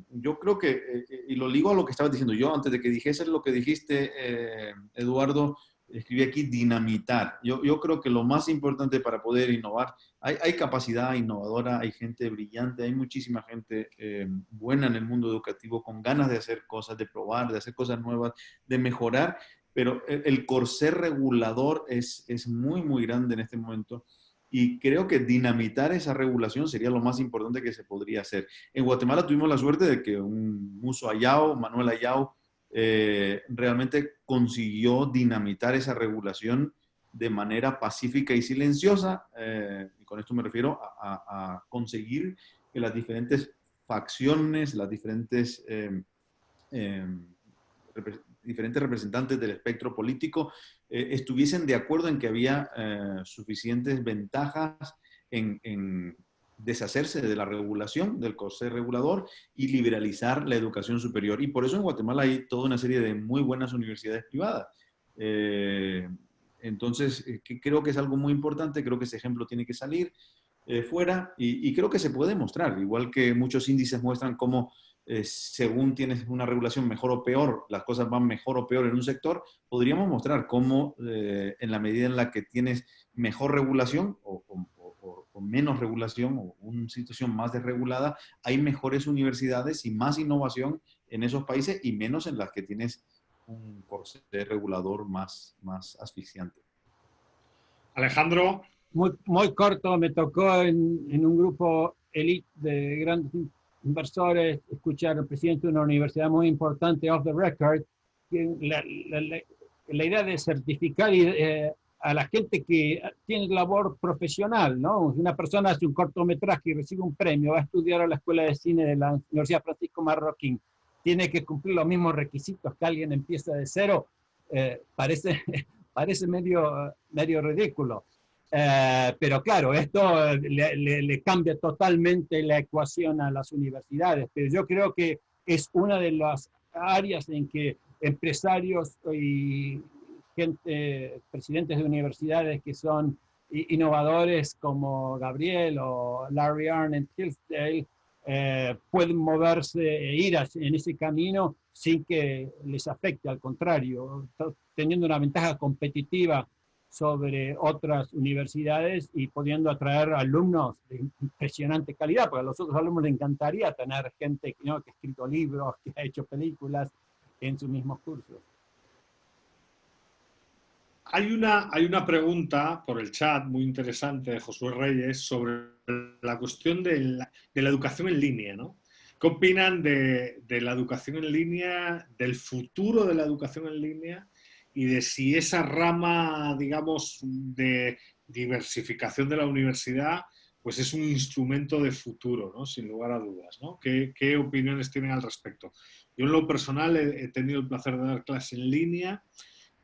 Yo creo que, y lo ligo a lo que estabas diciendo yo, antes de que dijese lo que dijiste, Eduardo, escribí aquí dinamitar. Yo creo que lo más importante para poder innovar, hay capacidad innovadora, hay gente brillante, hay muchísima gente buena en el mundo educativo, con ganas de hacer cosas, de probar, de hacer cosas nuevas, de mejorar, pero el corsé regulador es muy, muy grande en este momento. Y creo que dinamitar esa regulación sería lo más importante que se podría hacer. En Guatemala tuvimos la suerte de que un Musso Ayao, Manuel Ayao, realmente consiguió dinamitar esa regulación de manera pacífica y silenciosa. Y con esto me refiero a conseguir que las diferentes facciones, las diferentes representantes del espectro político estuviesen de acuerdo en que había suficientes ventajas en deshacerse de la regulación, del corsé regulador y liberalizar la educación superior. Y por eso en Guatemala hay toda una serie de muy buenas universidades privadas. Entonces, creo que es algo muy importante, creo que ese ejemplo tiene que salir fuera y creo que se puede mostrar, igual que muchos índices muestran cómo según tienes una regulación mejor o peor, las cosas van mejor o peor en un sector, podríamos mostrar cómo en la medida en la que tienes mejor regulación o menos regulación o una situación más desregulada, hay mejores universidades y más innovación en esos países y menos en las que tienes un corsé regulador más asfixiante.
Alejandro.
Muy corto, me tocó en un grupo elite de grandes inversores escuchar al presidente de una universidad muy importante, off the record, la idea de certificar a la gente que tiene labor profesional, ¿no? Una persona hace un cortometraje y recibe un premio, va a estudiar a la Escuela de Cine de la Universidad Francisco Marroquín, tiene que cumplir los mismos requisitos que alguien empieza de cero, parece medio ridículo. Pero claro, esto le cambia totalmente la ecuación a las universidades, pero yo creo que es una de las áreas en que empresarios y presidentes de universidades que son innovadores como Gabriel o Larry Arnett Hillsdale pueden moverse e ir en ese camino sin que les afecte, al contrario, teniendo una ventaja competitiva sobre otras universidades y pudiendo atraer alumnos de impresionante calidad, porque a los otros alumnos les encantaría tener gente que ha escrito libros, que ha hecho películas en sus mismos cursos.
Hay una pregunta por el chat muy interesante de Josué Reyes sobre la cuestión de la educación en línea, ¿no? ¿Qué opinan de la educación en línea, del futuro de la educación en línea y de si esa rama, digamos, de diversificación de la universidad pues es un instrumento de futuro, ¿no? Sin lugar a dudas, ¿no? ¿Qué opiniones tienen al respecto? Yo en lo personal he tenido el placer de dar clases en línea.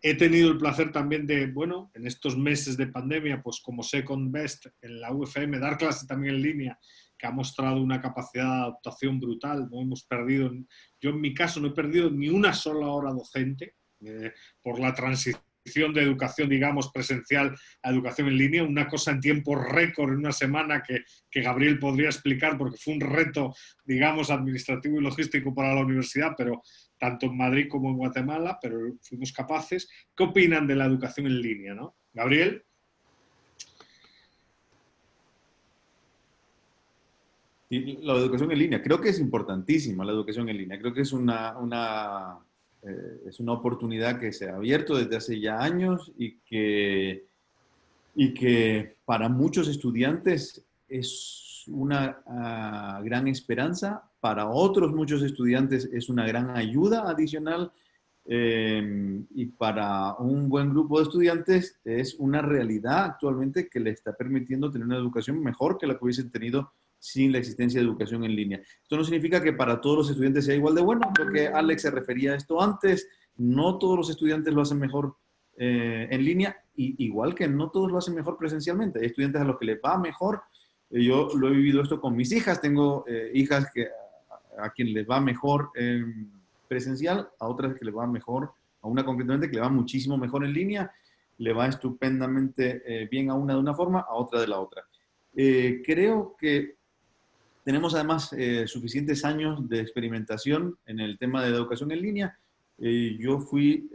He tenido el placer también de, bueno, en estos meses de pandemia, pues como Second Best en la UFM, dar clase también en línea, que ha mostrado una capacidad de adaptación brutal. No hemos perdido, yo en mi caso no he perdido ni una sola hora docente por la transición de educación, digamos, presencial a educación en línea, una cosa en tiempo récord, en una semana que Gabriel podría explicar porque fue un reto, digamos, administrativo y logístico para la universidad, pero tanto en Madrid como en Guatemala, pero fuimos capaces. ¿Qué opinan de la educación en línea, no? Gabriel.
Y la educación en línea, creo que es importantísima la educación en línea. Creo que es una oportunidad que se ha abierto desde hace ya años y que para muchos estudiantes es una gran esperanza, para otros muchos estudiantes es una gran ayuda adicional y para un buen grupo de estudiantes es una realidad actualmente que le está permitiendo tener una educación mejor que la que hubiesen tenido sin la existencia de educación en línea. Esto no significa que para todos los estudiantes sea igual de bueno, creo que Alex se refería a esto antes, no todos los estudiantes lo hacen mejor en línea, igual que no todos lo hacen mejor presencialmente. Hay estudiantes a los que les va mejor. Yo lo he vivido esto con mis hijas. Tengo hijas a quien les va mejor presencial, a otras que les va mejor, a una concretamente que le va muchísimo mejor en línea, le va estupendamente bien a una de una forma, a otra de la otra. Creo que tenemos además suficientes años de experimentación en el tema de la educación en línea. Yo fui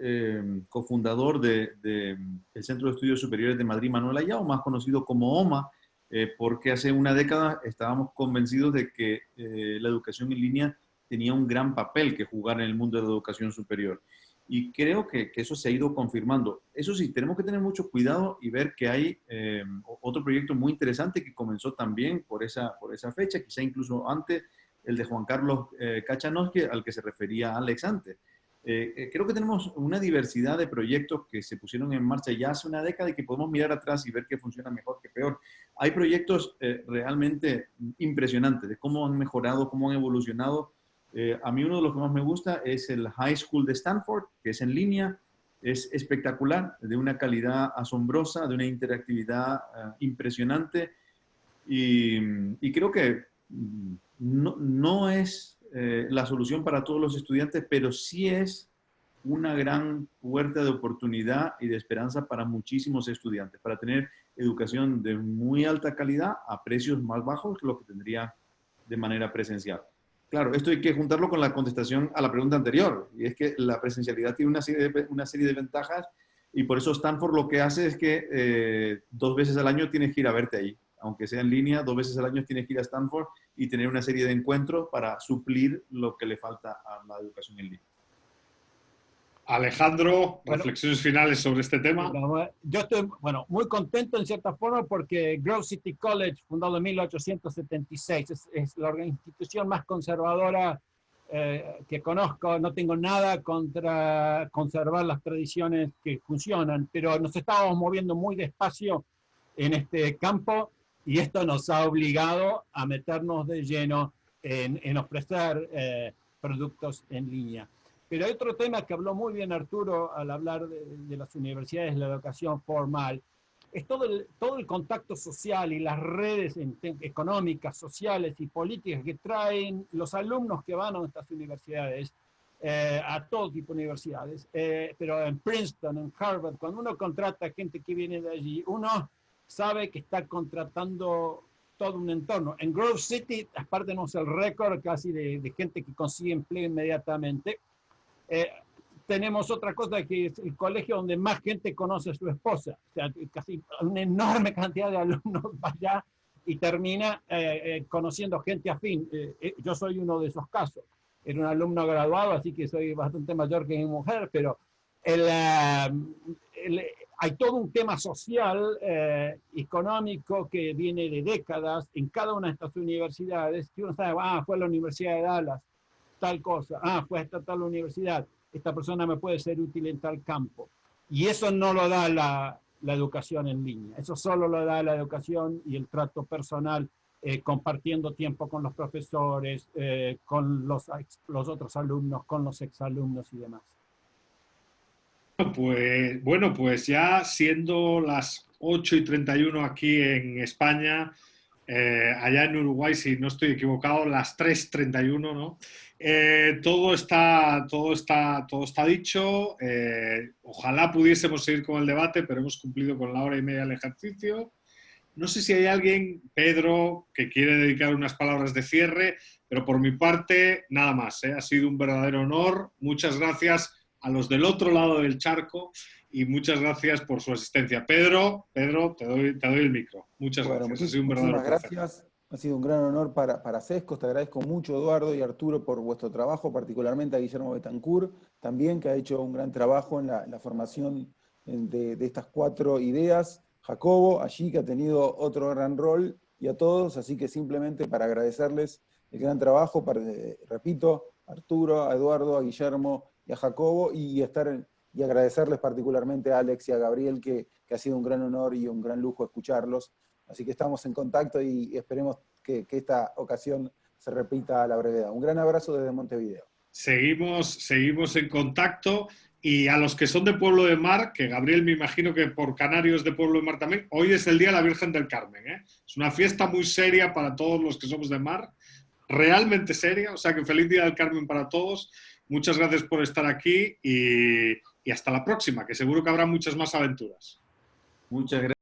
cofundador del Centro de Estudios Superiores de Madrid Manuel Ayau, más conocido como OMA, porque hace una década estábamos convencidos de que la educación en línea tenía un gran papel que jugar en el mundo de la educación superior. Y creo que eso se ha ido confirmando. Eso sí, tenemos que tener mucho cuidado y ver que hay otro proyecto muy interesante que comenzó también por esa fecha, quizá incluso antes, el de Juan Carlos Kachanowski, al que se refería Alex antes. Creo que tenemos una diversidad de proyectos que se pusieron en marcha ya hace una década y que podemos mirar atrás y ver qué funciona mejor, qué peor. Hay proyectos realmente impresionantes de cómo han mejorado, cómo han evolucionado. A mí uno de los que más me gusta es el High School de Stanford, que es en línea, es espectacular, de una calidad asombrosa, de una interactividad impresionante y creo que no es la solución para todos los estudiantes, pero sí es una gran puerta de oportunidad y de esperanza para muchísimos estudiantes, para tener educación de muy alta calidad a precios más bajos que lo que tendría de manera presencial. Claro, esto hay que juntarlo con la contestación a la pregunta anterior, y es que la presencialidad tiene una serie de ventajas, y por eso Stanford lo que hace es que 2 veces al año tienes que ir a verte ahí. Aunque sea en línea, 2 veces al año tienes que ir a Stanford y tener una serie de encuentros para suplir lo que le falta a la educación en línea.
Alejandro, reflexiones finales sobre este tema.
Yo estoy, muy contento en cierta forma porque Grove City College, fundado en 1876, es la institución más conservadora que conozco. No tengo nada contra conservar las tradiciones que funcionan, pero nos estábamos moviendo muy despacio en este campo y esto nos ha obligado a meternos de lleno en ofrecer productos en línea. Pero hay otro tema que habló muy bien Arturo al hablar de las universidades, la educación formal, es todo el contacto social y las redes económicas, sociales y políticas que traen los alumnos que van a estas universidades, a todo tipo de universidades, pero en Princeton, en Harvard, cuando uno contrata gente que viene de allí, uno sabe que está contratando todo un entorno. En Grove City, aparte tenemos el récord casi de gente que consigue empleo inmediatamente. Tenemos otra cosa que es el colegio donde más gente conoce a su esposa. O sea, casi una enorme cantidad de alumnos va allá y termina conociendo gente afín. Yo soy uno de esos casos. Era un alumno graduado, así que soy bastante mayor que mi mujer, pero hay todo un tema social, económico, que viene de décadas en cada una de estas universidades, que uno sabe, fue a la Universidad de Dallas, tal cosa, fue a esta tal universidad, esta persona me puede ser útil en tal campo. Y eso no lo da la educación en línea, eso solo lo da la educación y el trato personal, compartiendo tiempo con los profesores, con los otros alumnos, con los exalumnos y demás.
Pues ya siendo las 8:31 aquí en España, allá en Uruguay, si no estoy equivocado, las 3:31, ¿no? Todo está dicho. Ojalá pudiésemos seguir con el debate, pero hemos cumplido con la hora y media del ejercicio. No sé si hay alguien, Pedro, que quiere dedicar unas palabras de cierre, pero por mi parte, nada más. Ha sido un verdadero honor. Muchas gracias a los del otro lado del charco y muchas gracias por su asistencia. Pedro, te doy el micro. Muchas gracias. Ha sido un verdadero placer.
Gracias. Ha sido un gran honor para Sescos. Te agradezco mucho, Eduardo y Arturo, por vuestro trabajo, particularmente a Guillermo Betancourt, también, que ha hecho un gran trabajo en la formación de estas 4 ideas. Jacobo, allí, que ha tenido otro gran rol, y a todos, así que simplemente para agradecerles el gran trabajo, repito, a Arturo, a Eduardo, a Guillermo y a Jacobo, y agradecerles particularmente a Alex y a Gabriel, que ha sido un gran honor y un gran lujo escucharlos. Así que estamos en contacto y esperemos que esta ocasión se repita a la brevedad. Un gran abrazo desde Montevideo.
Seguimos en contacto. Y a los que son de Pueblo de Mar, que Gabriel me imagino que por Canarios de Pueblo de Mar también, hoy es el Día de la Virgen del Carmen. Es una fiesta muy seria para todos los que somos de mar, realmente seria, o sea que feliz Día del Carmen para todos. Muchas gracias por estar aquí y hasta la próxima, que seguro que habrá muchas más aventuras.
Muchas gracias.